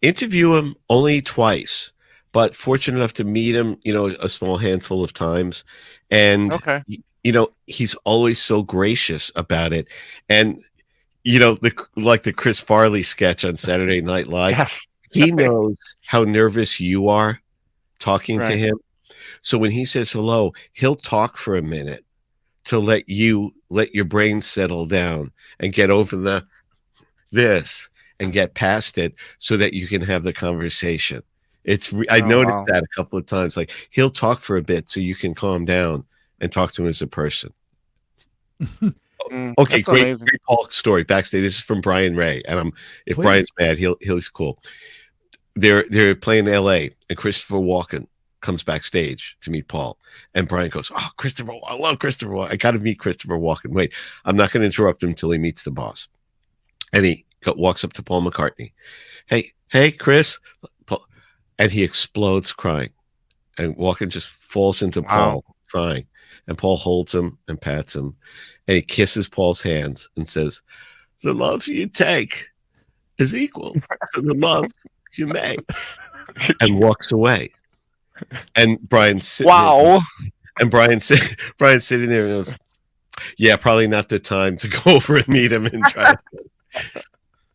Interview him only twice, but fortunate enough to meet him, a small handful of times. And, he's always so gracious about it. And, the Chris Farley sketch on Saturday Night Live, he knows how nervous you are talking to him. So when he says hello, he'll talk for a minute to let your brain settle down and get over this and get past it so that you can have the conversation. I noticed that a couple of times. Like, he'll talk for a bit so you can calm down and talk to him as a person. Okay, great Paul story backstage. This is from Brian Ray, and if Brian's mad, he's cool. They're playing L.A. and Christopher Walken comes backstage to meet Paul, and Brian goes, "Oh, Christopher, I love Christopher Walken. I got to meet Christopher Walken. Wait, I'm not going to interrupt him until he meets the boss." And he walks up to Paul McCartney. Hey, Chris, Paul, and he explodes crying, and Walken just falls into Paul crying, and Paul holds him and pats him, and he kisses Paul's hands and says, "The love you take is equal to the love you make," and walks away. And Brian's sitting there, and Brian's sitting there and goes, "Yeah, probably not the time to go over and meet him and try."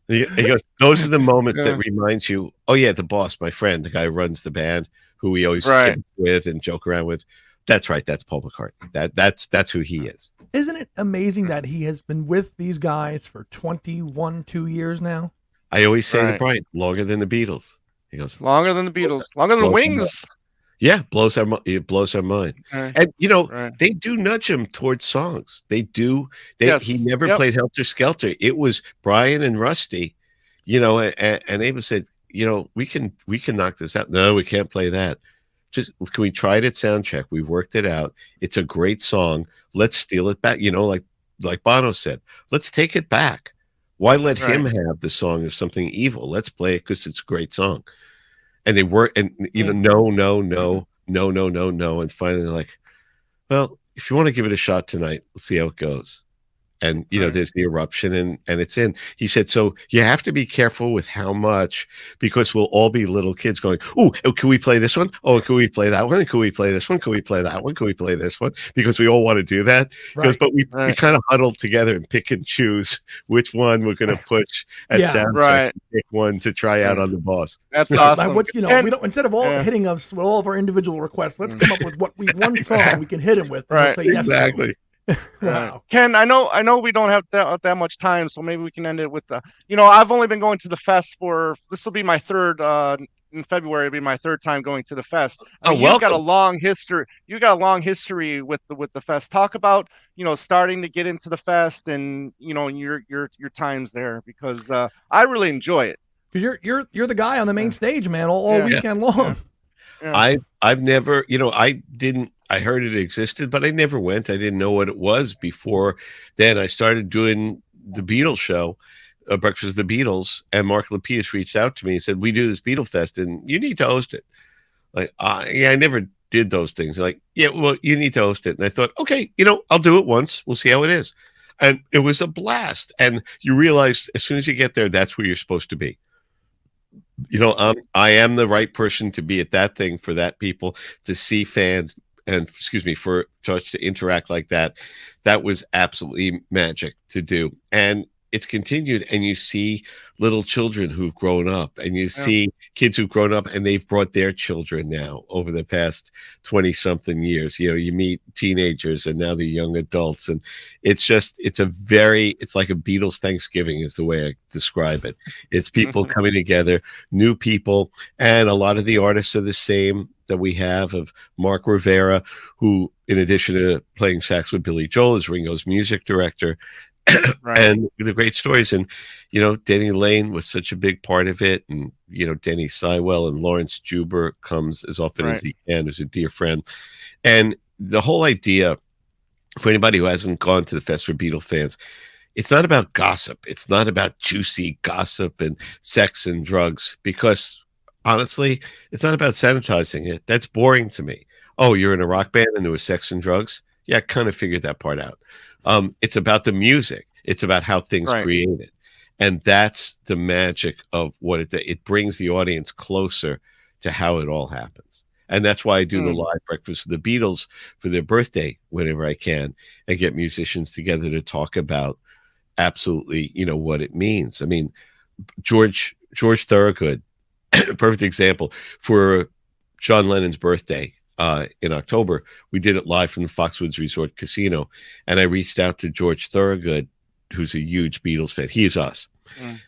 He goes, "Those are the moments that reminds you, oh yeah, the boss, my friend, the guy who runs the band, who we always kid with and joke around with. That's right. That's Paul McCartney. That's who he is." Isn't it amazing that he has been with these guys for 2 years now? I always say to Brian, longer than the Beatles. He goes, longer than the Beatles, longer than the Wings. Yeah, it blows our mind. And they do nudge him towards songs. They do. He never played Helter Skelter. It was Brian and Rusty, and Ava said, we can knock this out. No, we can't play that. Just can we try it at soundcheck? We've worked it out. It's a great song. Let's steal it back. Like Bono said, let's take it back. Why let him have the song of something evil? Let's play it because it's a great song. And they were, and no. And finally they're like, "Well, if you want to give it a shot tonight, let's see how it goes." And there's the eruption and it's in. He said, "So you have to be careful with how much, because we'll all be little kids going, oh, can we play this one? Oh, can we play that one? Can we play this one? Can we play that one? Can we play this one?" Because we all want to do that. Right. But we kind of huddle together and pick and choose which one we're going to push at soundcheck. Pick one to try out on the boss. That's awesome. We don't, instead of all hitting us with all of our individual requests, let's come up with one song we can hit him with. Right. Say yes. Exactly. Wow. Ken, I know we don't have that much time, so maybe we can end it with I've only been going to the fest this will be my third in February. It'll be my third time going to the fest. You've got a long history. You got a long history with the fest. Talk about starting to get into the fest and your times there, because I really enjoy it. Because you're the guy on the main stage, man, all weekend long. Yeah. I've never, I heard it existed, but I never went. I didn't know what it was before then. I started doing the Beatles show, Breakfast of the Beatles, and Mark Lapidus reached out to me and said, we do this Beatle Fest and you need to host it. Like, yeah, I never did those things. Like, yeah, well, you need to host it. And I thought, okay, I'll do it once. We'll see how it is. And it was a blast. And you realize as soon as you get there, that's where you're supposed to be. I am the right person to be at that thing for that people, to see fans and for us to interact like that. That was absolutely magic to do. And it's continued, and you see little children who've grown up, and you see kids who've grown up and they've brought their children now over the past 20 something years. You meet teenagers and now they're young adults, and it's like a Beatles Thanksgiving is the way I describe it. It's people coming together, new people, and a lot of the artists are the same that we have, of Mark Rivera, who in addition to playing sax with Billy Joel is Ringo's music director. Right. And the great stories, and Denny Lane was such a big part of it, and Denny Sywell, and Lawrence Juber comes as often as he can, who's a dear friend. And the whole idea, for anybody who hasn't gone to the Fest for Beatles Fans, it's not about gossip. It's not about juicy gossip and sex and drugs, because honestly, it's not about sanitizing it. That's boring to me. Oh, you're in a rock band and there was sex and drugs? Yeah, I kind of figured that part out. It's about the music. It's about how things created. And that's the magic of what it brings the audience closer to how it all happens. And that's why I do the live breakfast with the Beatles for their birthday whenever I can, and get musicians together to talk about absolutely, what it means. I mean, George Thorogood, perfect example. For John Lennon's birthday, in October, we did it live from the Foxwoods Resort Casino, and I reached out to George Thorogood, who's a huge Beatles fan. He is us.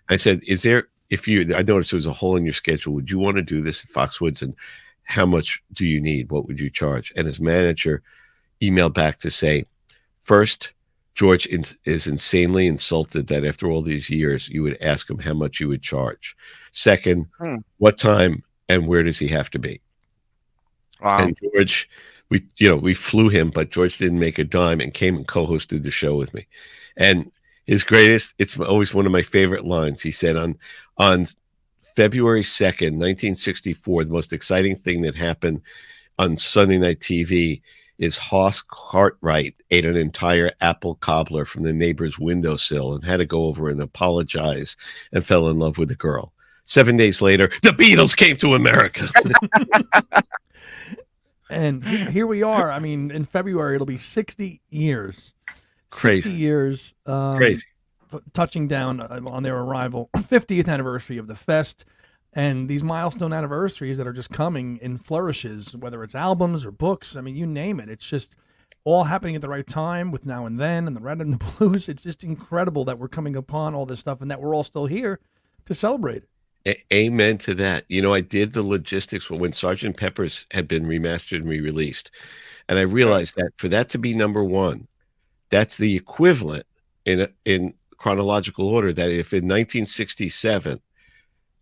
I said, I noticed there was a hole in your schedule. Would you want to do this at Foxwoods, and how much do you need? What would you charge? And his manager emailed back to say, first, George is insanely insulted that after all these years, you would ask him how much you would charge. Second, what time and where does he have to be? Wow. And George, we flew him, but George didn't make a dime and came and co-hosted the show with me. And his greatest, it's always one of my favorite lines. He said on February 2nd, 1964, the most exciting thing that happened on Sunday night TV is Hoss Cartwright ate an entire apple cobbler from the neighbor's windowsill and had to go over and apologize and fell in love with the girl. 7 days later, the Beatles came to America. And here we are. I mean, in February, it'll be 60 years. Crazy. 60 years. Crazy. Touching down on their arrival. 50th anniversary of the Fest. And these milestone anniversaries that are just coming in flourishes, whether it's albums or books. I mean, you name it. It's just all happening at the right time with Now and Then and the Red and the Blues. It's just incredible that we're coming upon all this stuff and that we're all still here to celebrate it. Amen to that. I did the logistics when Sgt. Pepper's had been remastered and re-released. And I realized that for that to be number one, that's the equivalent in chronological order, that if in 1967,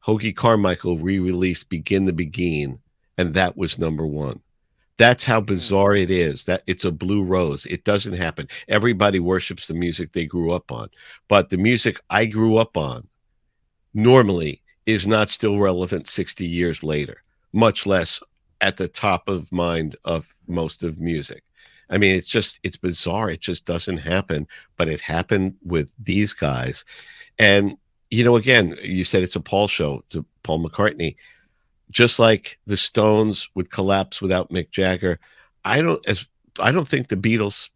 Hoagie Carmichael re-released Begin the Begin, and that was number one. That's how bizarre it is. That it's a blue rose. It doesn't happen. Everybody worships the music they grew up on. But the music I grew up on normally is not still relevant 60 years later, much less at the top of mind of most of music. I mean, it's bizarre. It just doesn't happen, but it happened with these guys. And, again, you said it's a Paul show to Paul McCartney, just like the Stones would collapse without Mick Jagger. I don't think the Beatles,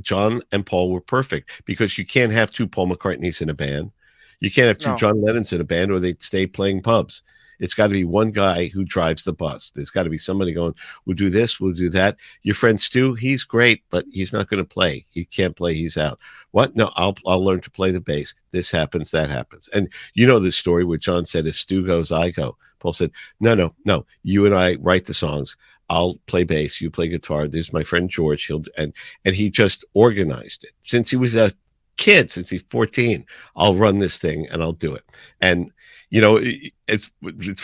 John and Paul, were perfect, because you can't have two Paul McCartneys in a band. You can't have two John Lennons in a band, or they'd stay playing pubs. It's got to be one guy who drives the bus. There's got to be somebody going, we'll do this, we'll do that. Your friend Stu, he's great, but he's not going to play. He can't play. He's out. What? No, I'll learn to play the bass. This happens, that happens. And you know the story where John said, if Stu goes, I go. Paul said, no. You and I write the songs. I'll play bass. You play guitar. There's my friend George. And he just organized it. Since he was a kid since he's 14. I'll run this thing and I'll do it. And it's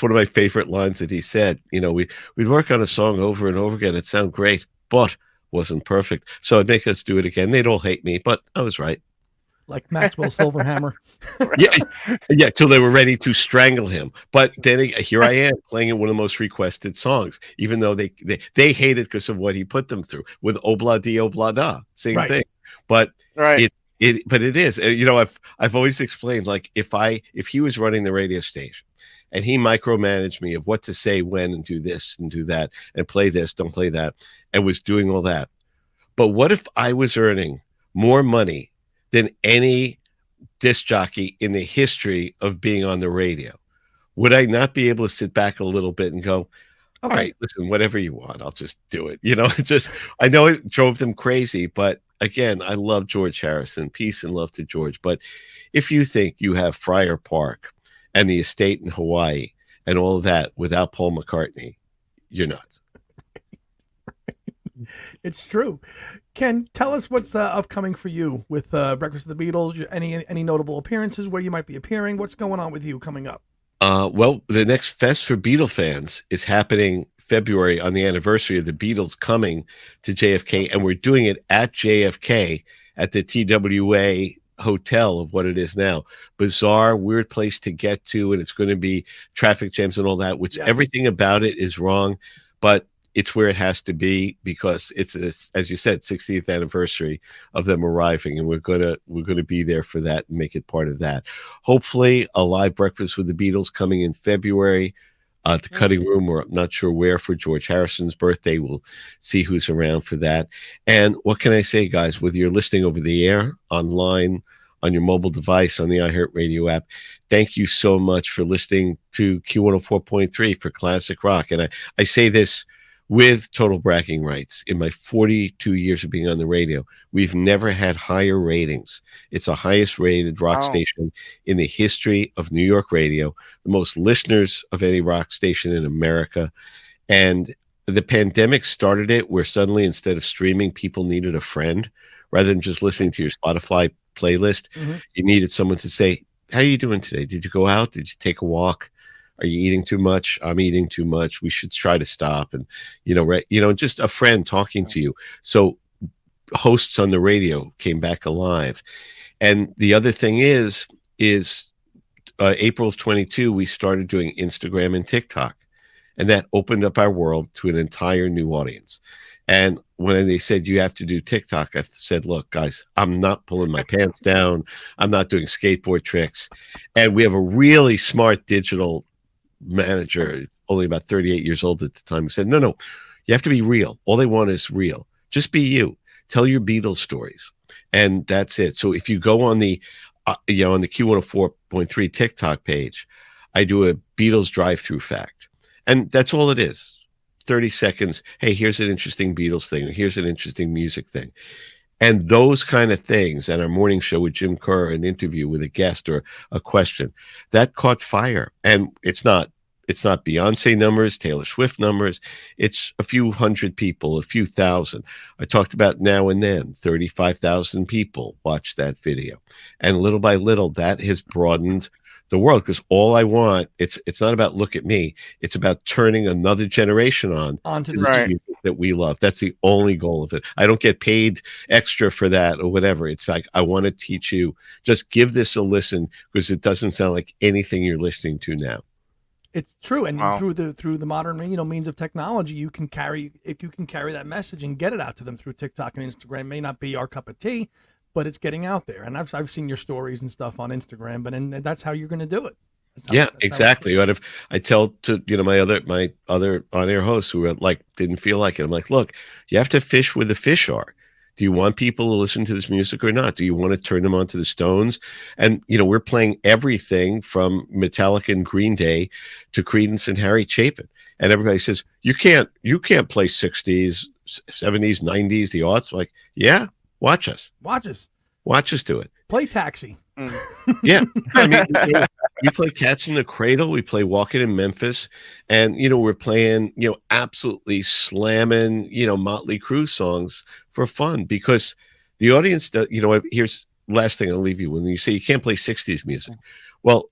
one of my favorite lines that he said. We'd work on a song over and over again. It'd sound great, but wasn't perfect. So I'd make us do it again. They'd all hate me, but I was right. Like Maxwell Silverhammer. Yeah, till they were ready to strangle him. But then here I am playing one of the most requested songs, even though they hate it because of what he put them through with Obla Di Obla Da, same thing. But right. But it is. I've always explained, like, if he was running the radio station and he micromanaged me of what to say when and do this and do that and play this, don't play that, and was doing all that. But what if I was earning more money than any disc jockey in the history of being on the radio? Would I not be able to sit back a little bit and go, all right, listen, whatever you want, I'll just do it. I know it drove them crazy, but again, I love George Harrison, peace and love to George. But if you think you have Friar Park and the estate in Hawaii and all of that without Paul McCartney, you're nuts. It's true. Ken, tell us what's upcoming for you with Breakfast of the Beatles. Any notable appearances, where you might be appearing? What's going on with you coming up? Well, the next Fest for Beatles Fans is happening February on the anniversary of the Beatles coming to JFK, and we're doing it at JFK at the TWA hotel of what it is now. Bizarre, weird place to get to, and it's going to be traffic jams and all that, which everything about it is wrong, but it's where it has to be because it's, as you said, 60th anniversary of them arriving, and we're gonna be there for that and make it part of that. Hopefully, a live breakfast with the Beatles coming in February at the Cutting Room, or I'm not sure where, for George Harrison's birthday. We'll see who's around for that. And what can I say, guys? Whether you're listening over the air, online, on your mobile device, on the iHeartRadio app, thank you so much for listening to Q104.3 for classic rock. And I say this with total bragging rights. In my 42 years of being on the radio, we've never had higher ratings. It's the highest rated rock station in the history of New York radio, the most listeners of any rock station in America. And the pandemic started it where suddenly, instead of streaming, people needed a friend. Rather than just listening to your Spotify playlist, you needed someone to say, how are you doing today? Did you go out? Did you take a walk? Are you eating too much? I'm eating too much. We should try to stop. And, just a friend talking to you. So hosts on the radio came back alive. And the other thing is April of 22, we started doing Instagram and TikTok. And that opened up our world to an entire new audience. And when they said you have to do TikTok, I said, look, guys, I'm not pulling my pants down. I'm not doing skateboard tricks. And we have a really smart digital manager, only about 38 years old at the time, who said, no, you have to be real. All they want is real. Just be you. Tell your Beatles stories. And that's it. So if you go on the, on the Q104.3 TikTok page, I do a Beatles drive-through fact. And that's all it is. 30 seconds. Hey, here's an interesting Beatles thing. Or here's an interesting music thing. And those kind of things, and our morning show with Jim Kerr, an interview with a guest or a question, that caught fire. And it's not Beyonce numbers, Taylor Swift numbers. It's a few hundred people, a few thousand. I talked about Now and Then, 35,000 people watched that video. And little by little, that has broadened the world, because all I want, it's not about look at me, it's about turning another generation onto the music that we love. That's the only goal of it. I don't get paid extra for that or whatever. It's like, I want to teach you, just give this a listen, because it doesn't sound like anything you're listening to now. It's true, and through the modern means of technology, you can carry that message and get it out to them through TikTok and Instagram. It may not be our cup of tea, but it's getting out there. And I've seen your stories and stuff on Instagram, and that's how you're going to do it. That's exactly. What if I tell to my other on-air hosts who didn't feel like it, I'm like, look, you have to fish where the fish are. Do you want people to listen to this music or not? Do you want to turn them on to the Stones? And we're playing everything from Metallica and Green Day to Creedence and Harry Chapin. And everybody says, you can't play 60s, 70s, 90s, the aughts. Like, yeah. Watch us do it. Play Taxi. Yeah. I mean, we play Cats in the Cradle. We play Walking in Memphis. And, we're playing, absolutely slamming, Motley Crue songs for fun, because the audience, here's last thing I'll leave you when you say you can't play 60s music. Well,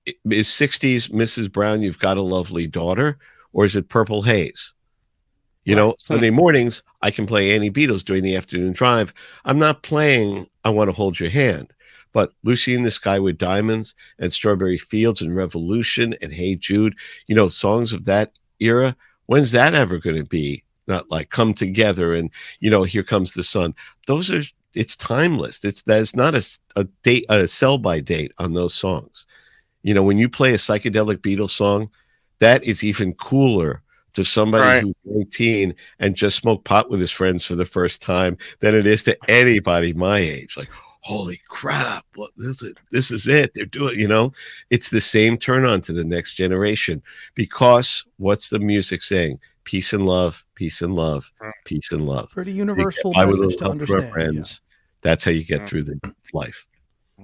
is 60s Mrs. Brown, You've Got a Lovely Daughter, or is it Purple Haze? You know, Sunday mornings, I can play Annie Beatles during the afternoon drive. I'm not playing I Want to Hold Your Hand, but Lucy in the Sky with Diamonds and Strawberry Fields and Revolution and Hey Jude, you know, songs of that era. When's that ever going to be? Not like Come Together and, you know, Here Comes the Sun. Those are, it's timeless. That's not a sell by date on those songs. You know, when you play a psychedelic Beatles song, that is even cooler to somebody who's 19 and just smoked pot with his friends for the first time than it is to anybody my age. Like, holy crap, what this is it. They're doing, you know, it's the same turn on to the next generation, because what's the music saying? Peace and love, peace and love, peace and love. Pretty universal message to understand. Friends. Yeah. That's how you get through the life.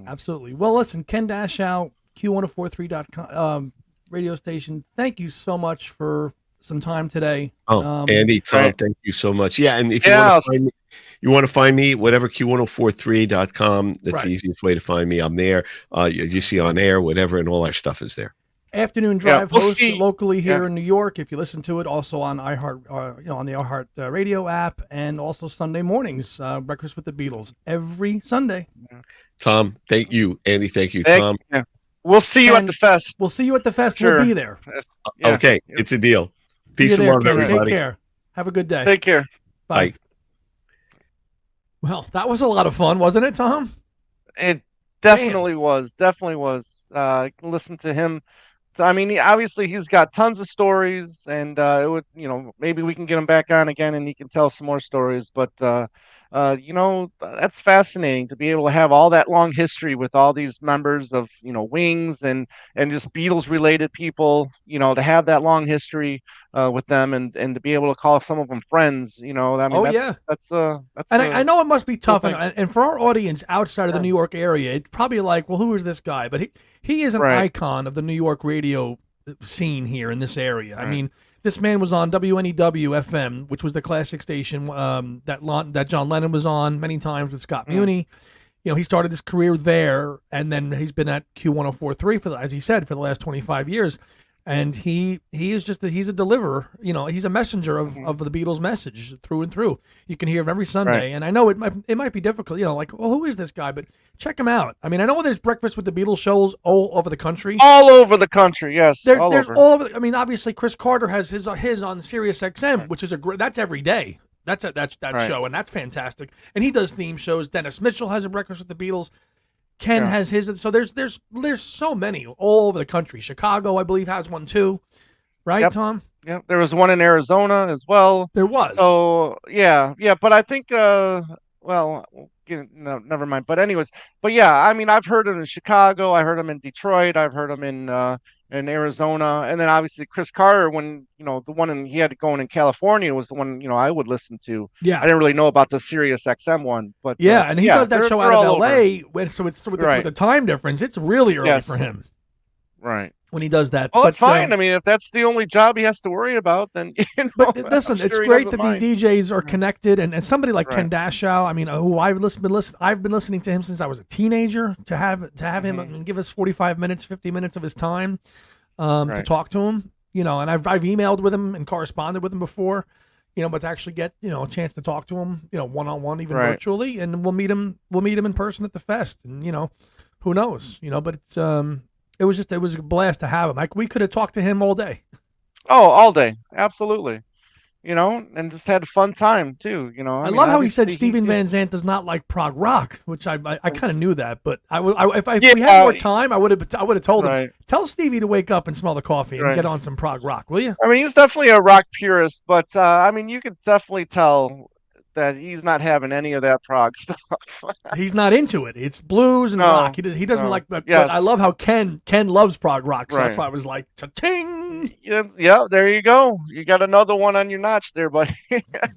Absolutely. Well, listen, Ken Dashow, Q104.3 radio station. Thank you so much for some time today. Andy, Tom, thank you so much. Yeah, and if you want to find me, whatever, Q1043.com. That's the easiest way to find me. I'm there. You see on air, whatever, and all our stuff is there. Afternoon Drive hosted locally here in New York. If you listen to it, also on iHeart, on the iHeart radio app, and also Sunday mornings, Breakfast with the Beatles every Sunday. Tom, thank you. Andy, thank you. Tom. Yeah. We'll see you at the fest. We'll see you at the fest. Sure. We'll be there. Okay, it's a deal. Peace and love, everybody. Take care. Have a good day. Take care. Bye. Well, that was a lot of fun, wasn't it, Tom? It definitely was. Definitely was. Listen to him. I mean, obviously he's got tons of stories, and it would, you know, maybe we can get him back on again and he can tell some more stories. But you know, that's fascinating to be able to have all that long history with all these members of, you know, Wings and just Beatles related people, you know, to have that long history with them and to be able to call some of them friends, you know. I mean, that's and I know it must be tough, and for our audience outside of the New York area, it's probably like, well, who is this guy? But he is an icon of the New York radio scene here in this area. I mean, this man was on WNEW FM, which was the classic station that John Lennon was on many times with Scott Muni. You know, he started his career there, and then he's been at Q104.3 as he said, for the last 25 years. And he is just he's a deliverer. You know, he's a messenger of the Beatles' message through and through. You can hear him every Sunday, and I know it might be difficult. You know, like, well, who is this guy? But check him out. I mean, I know there's Breakfast with the Beatles shows all over the country. All over the country, yes. There's all over. I mean, obviously, Chris Carter has his on Sirius XM, which is that's every day. That's show, and that's fantastic. And he does theme shows. Dennis Mitchell has a Breakfast with the Beatles. Ken has his. So there's so many all over the country. Chicago, I believe, has one too. Right, Tom? Yeah, there was one in Arizona as well. There was. So yeah. But I think well, no, never mind. But anyways, yeah, I mean, I've heard him in Chicago. I heard him in Detroit. I've heard him in Arizona, and then obviously Chris Carter, when, you know, the one he had going in California was the one, you know, I would listen to. Yeah, I didn't really know about the Sirius XM one, but and he does that show out of LA, so it's with the time difference. It's really early for him, right? When he does that. Well, that's fine. I mean, if that's the only job he has to worry about, then, you know. But listen, it's great that these DJs are connected, and somebody like Ken Dashow. I mean, who I've been listening to him since I was a teenager. To have him and give us 45 minutes, 50 minutes of his time to talk to him, you know. And I've emailed with him and corresponded with him before, you know. But to actually get, you know, a chance to talk to him, you know, one-on-one, even virtually, and we'll meet him in person at the fest, and, you know, who knows, you know. But it's it was a blast to have him. Like, we could have talked to him all day. Oh, all day. Absolutely. You know, and just had a fun time too, you know. I love how he said Steven Van Zandt does not like prog rock, which I kind of knew that, but if we had more time, I would have told him, tell Stevie to wake up and smell the coffee and get on some prog rock, will you? I mean, he's definitely a rock purist, but I mean, you could definitely tell that he's not having any of that prog stuff. He's not into it. It's blues and rock. He doesn't like that. Yes. But I love how Ken loves prog rock. So that's why I was like, cha-ting. Yeah, there you go. You got another one on your notch there, buddy.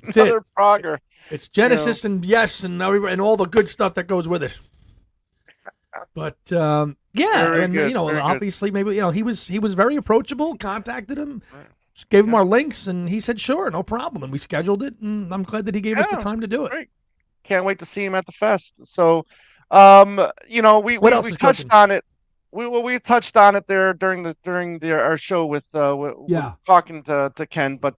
Another progger. It's Genesis and Yes and all the good stuff that goes with it. But very and good, you know, obviously, maybe, you know, he was very approachable. Contacted him. Gave him our links, and he said, sure, no problem. And we scheduled it, and I'm glad that he gave us the time to do it. Great. Can't wait to see him at the fest. So, What else We is touched cooking? on it. We touched on it there during our show with Yeah. talking to Ken, but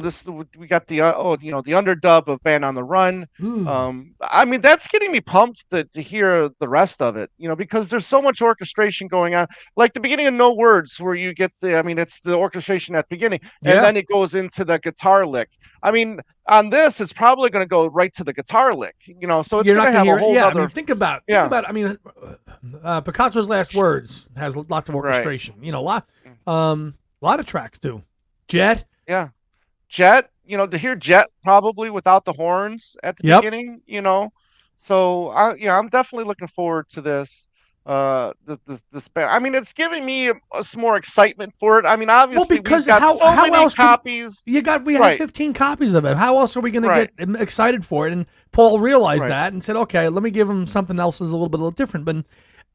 this we got the the underdub of Band on the Run. Mm. I mean that's getting me pumped to hear the rest of it, because there's so much orchestration going on. Like the beginning of No Words, where you get it's the orchestration at the beginning, and Yeah. then it goes into the guitar lick. I mean, on this, it's probably going to go right to the guitar lick, so it's You're going not to going to have a hear it. whole Yeah, I mean, nother, think yeah, about. I mean, Picasso's Last Words has lots of right, orchestration. Lot of tracks too. Jet. yeah. Jet, to hear Jet probably without the horns at the Yep. beginning, So I'm definitely looking forward to this. This band. I mean, it's giving me some more excitement for it. I mean, Well, obviously we've because got so how many else can copies. we have Right, 15 copies of it? How else are we going to right, get excited for it? And Paul realized right. that and said, "Okay, let me give him something else that's a little different." But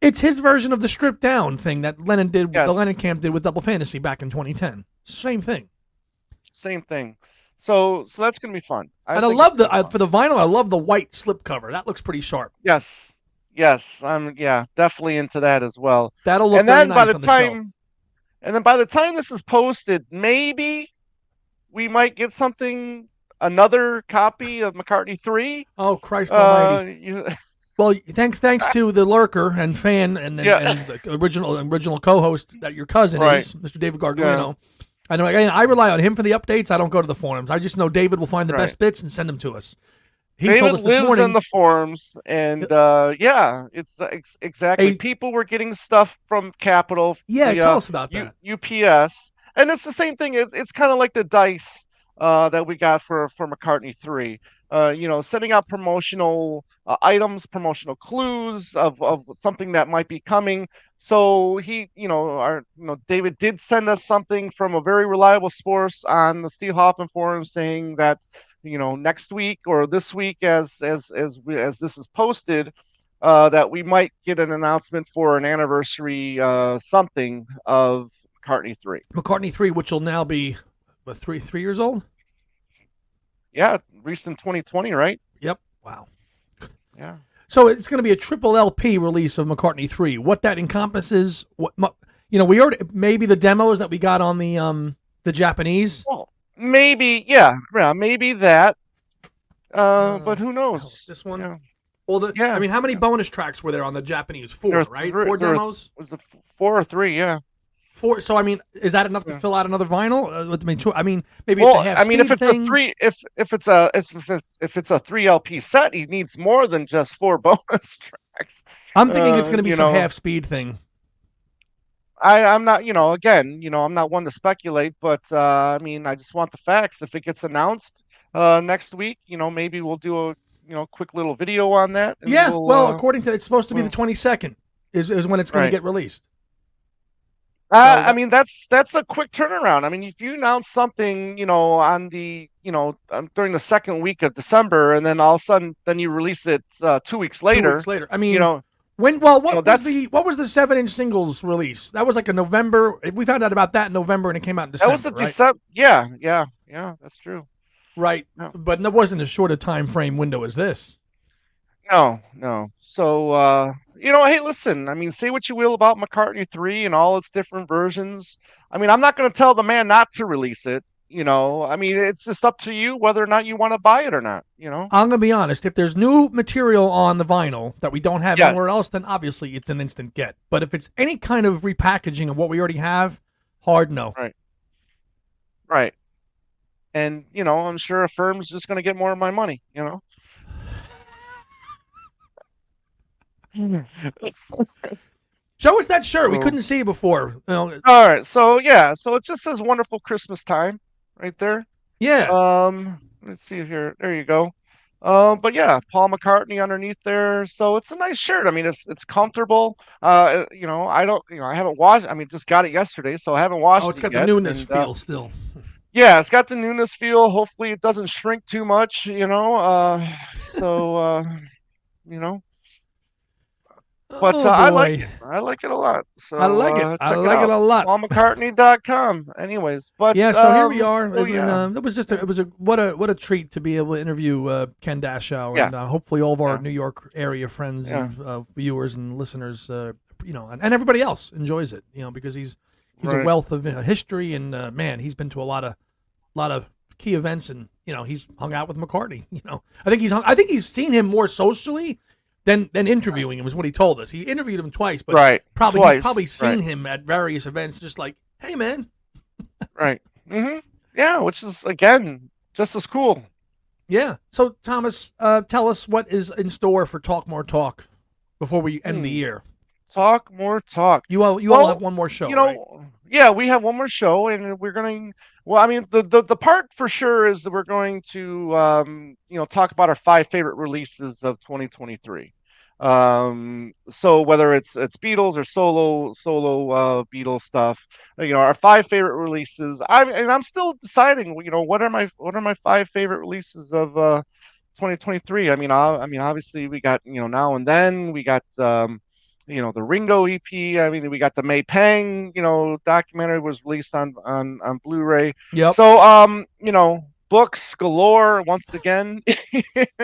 it's his version of the stripped down thing that the Lennon Yes, Camp did with Double Fantasy back in 2010. Same thing. same thing. So that's gonna be fun. I And I think it's love gonna be fun. for the vinyl. I love the white slip cover. That looks pretty sharp. Yes, yes. I'm definitely into that as well. That'll look And very then by nice the on the shelf. time and then by the time this is posted, maybe we might get another copy of McCartney 3. Oh, Christ Almighty! You, Well, thanks to the lurker and fan and yeah, the original co-host that your cousin right, is, Mr. David yeah, Gargolino. I know. Again, I rely on him for the updates. I don't go to the forums. I just know David will find the right. best bits and send them to us. He told David us this lives in morning. the forums, and it's exactly. A People were getting stuff from Capital yeah, tell via us about that. UPS, and it's the same thing. It's kind of like the dice that we got for McCartney 3. Setting out promotional items, promotional clues of something that might be coming. So David did send us something from a very reliable source on the Steve Hoffman forum saying that next week or this week as this is posted, that we might get an announcement for an anniversary something of McCartney 3. McCartney 3, which will now be what, three years old. Yeah, released in 2020, right? Yep. Wow. Yeah. So it's going to be a triple LP release of McCartney 3. What that encompasses, we already maybe the demos that we got on the Japanese. Well, maybe, maybe that. But who knows? This one. Yeah. Well, Yeah. I mean, how many bonus tracks were there on the Japanese? 4, There right? were 4 there demos. was it 4 or 3? Yeah. 4. So I mean, is that enough to Yeah. fill out another vinyl? I mean, maybe Well, it's a half I mean, if speed it's thing. a 3, if it's a 3 LP set, he needs more than just 4 bonus tracks. I'm thinking it's going to be You some know, half speed thing. I'm not, again, I'm not one to speculate, but I mean, I just want the facts. If it gets announced next week, maybe we'll do a quick little video on that, and Yeah. we'll Well, according to it's supposed to be the well, 22nd is when it's going to right. get released. So I mean, that's a quick turnaround. I mean, if you announce something, on the, during the second week of December, and then all of a sudden, then you release it 2 weeks 2 later, weeks later. I you mean, know, what was that's the 7-inch singles release? That was like a November. We found out about that in November, and it came out in December. that was the right? December. Yeah, that's true. Right. No. But that wasn't as short a time frame window as this. No. So, hey, listen, I mean, say what you will about McCartney 3 and all its different versions. I mean, I'm not going to tell the man not to release it. I mean, it's just up to you whether or not you want to buy it or not, I'm going to be honest. If there's new material on the vinyl that we don't have Yes. anywhere else, then obviously it's an instant get. But if it's any kind of repackaging of what we already have, hard no. Right. And, I'm sure a firm's just going to get more of my money, Show us that shirt. We So- couldn't see it before. All right. So, so it just says wonderful Christmas time right there. Yeah. Let's see here. There you go. But yeah, Paul McCartney underneath there. So it's a nice shirt. I mean, it's comfortable. I don't, I haven't washed. I mean, just got it yesterday, so I haven't washed Oh, it's it got yet. the newness And, feel still. yeah, it's got the newness feel. Hopefully, it doesn't shrink too much. So, you know. But Oh I like boy, it. I like it a lot. I So like it. I check it like it out. a lot. PaulMcCartney.com. Anyways, but Yeah, so here we are. oh And yeah, it was just yeah, what a treat to be able to interview Ken Dashow, yeah, and hopefully all of our yeah, New York area friends yeah. and viewers and listeners, and everybody else enjoys it, because he's a Right. wealth of history, and man, he's been to a lot of key events, and he's hung out with McCartney. I think he's seen him more socially than interviewing him, is what he told us. He interviewed him twice, but Right. he's probably Twice. seen Right. him at various events, just like, hey man. Right. Yeah, which is again just as cool. Yeah. So, Thomas, tell us what is in store for Talk More Talk before we end the year. Talk more talk. You all have one more show, right? Yeah, we have one more show, and we're going. Well, I mean, the part for sure is that we're going to talk about our 5 favorite releases of 2023. So whether it's Beatles or solo Beatles stuff, our 5 favorite releases. I'm still deciding. What are my 5 favorite releases of 2023? Obviously we got Now and Then. We got the Ringo EP. I mean, we got the May Pang, documentary was released on Blu-ray. Yep. So, books galore once again.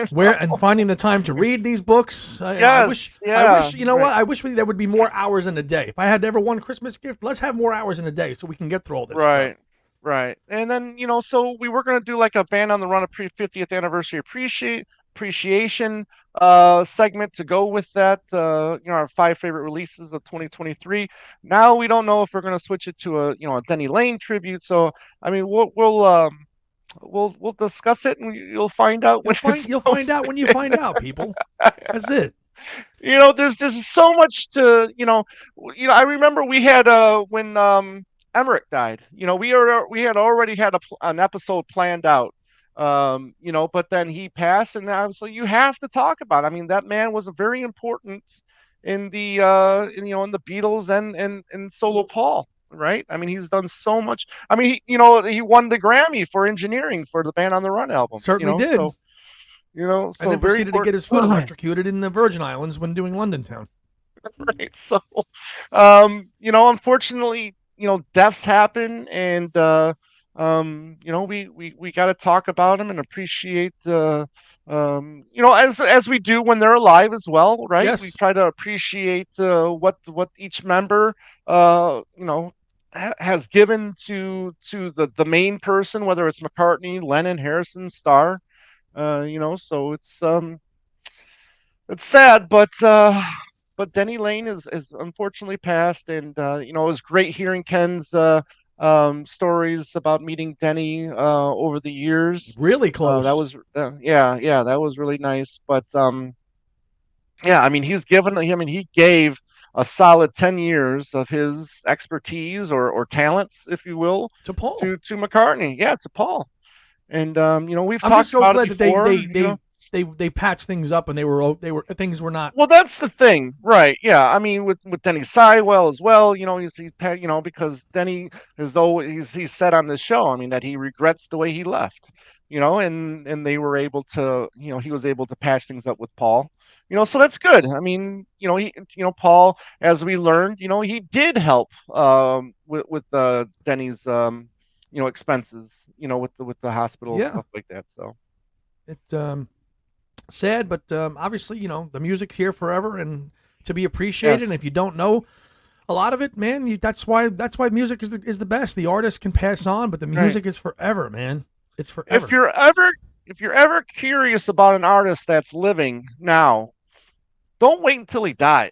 And finding the time to read these books. I Yes, wish. yeah, You know right. what? I wish there would be more hours in a day. If I had ever one Christmas gift, let's have more hours in a day so we can get through all this Right, stuff. right. And then, so we were going to do like a Band on the Run of 50th anniversary appreciation segment to go with that, our 5 favorite releases of 2023. Now we don't know if we're going to switch it to a Denny Lane tribute. So, I mean, we'll discuss it, and you'll find out when You'll find out when you find out, people. That's it. There's so much to I remember we had when Emmerich died. We had already had an episode planned out. But then he passed, and obviously you have to talk about it. I mean, that man was very important in the in the Beatles and solo Paul. Right? I mean, he's done so much. I mean, he won the Grammy for engineering for the Band on the Run album. Certainly did. So and so then very proceeded to get his foot electrocuted in the Virgin Islands when doing London Town. Right. So, unfortunately, deaths happen, and we got to talk about them and appreciate as we do when they're alive as well, right? Yes. We try to appreciate what each member has given to the main person, whether it's McCartney, Lennon, Harrison, Starr. So it's sad, but Denny Lane is unfortunately passed, and it was great hearing Ken's stories about meeting Denny over the years. Really close. That was that was really nice. But yeah, I mean, he gave a solid 10 years of his expertise or talents, if you will, to Paul, to McCartney. Yeah, to Paul. And we've I'm talked just so about glad it before. that they patched things up, and they were things were not. Well, that's the thing, right? Yeah, I mean, with Denny Sywell as well, he's because Denny is always he's said on this show, I mean, that he regrets the way he left, and they were able to, he was able to patch things up with Paul, so that's good. I mean, Paul, as we learned, he did help with Denny's expenses, with the hospital and stuff like that. So it sad, but obviously, the music's here forever and to be appreciated. Yes. And if you don't know a lot of it, man, that's why music is the best. The artist can pass on, but the music is forever, man. It's forever. If you're ever curious about an artist that's living now, don't wait until he dies.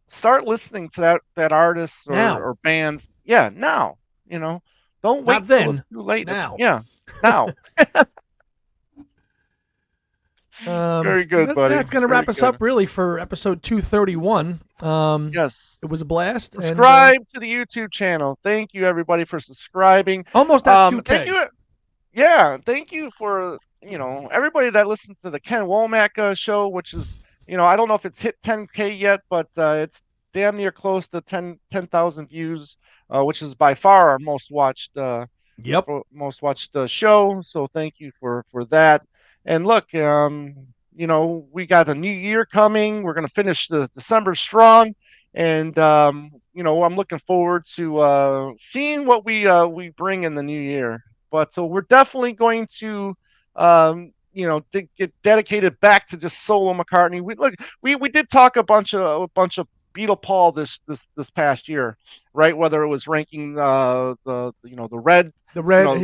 Start listening to that artist or bands. Yeah, now. Don't wait until it's too late. Now. Yeah, now. Very good, buddy. That's going to wrap us up, really, for episode 231. Yes. It was a blast. Subscribe to the YouTube channel. Thank you, everybody, for subscribing. Almost at 2K. Thank you for, everybody that listened to the Ken Womack show, which is, I don't know if it's hit 10K yet, but it's damn near close to 10,000 views, which is by far our most watched show. So thank you for that. And look, we got a new year coming. We're going to finish the December strong, and I'm looking forward to seeing what we bring in the new year. But so we're definitely going to get dedicated back to just solo McCartney. We did talk a bunch of Beatle Paul this past year, right? Whether it was ranking the red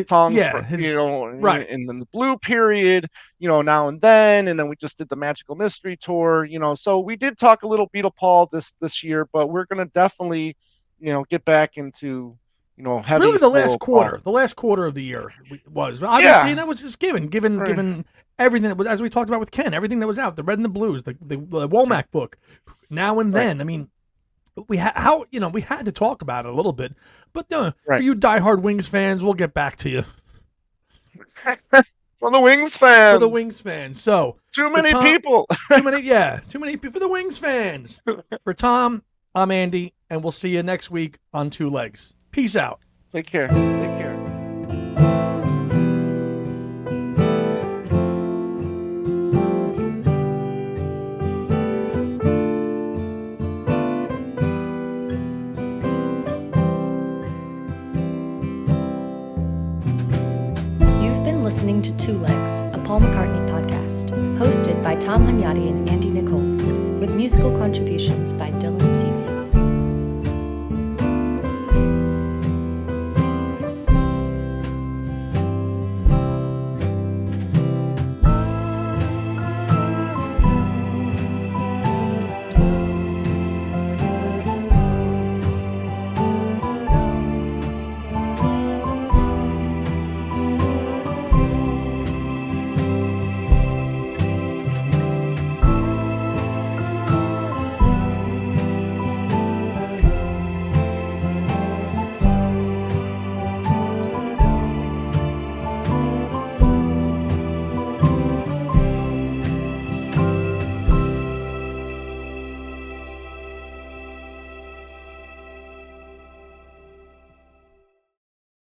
songs yeah, right. in the blue period, now and then we just did the Magical Mystery Tour, so we did talk a little Beatle Paul this year, but we're going to definitely get back into heavy really the last Paul. quarter of the year was obviously, and that was just given everything that was, as we talked about with Ken, everything that was out, the Red and the Blues, the Womack book, now and then. I mean, we had to talk about it a little bit, but for you diehard Wings fans, we'll get back to you. For the Wings fans. For the Wings fans. So too many people. too many people for the Wings fans. For Tom, I'm Andy, and we'll see you next week on Two Legs. Peace out. Take care. Take care. You've been listening to Two Legs, a Paul McCartney podcast, hosted by Tom Hunyadi and Andy Nichols, with musical contributions by Dylan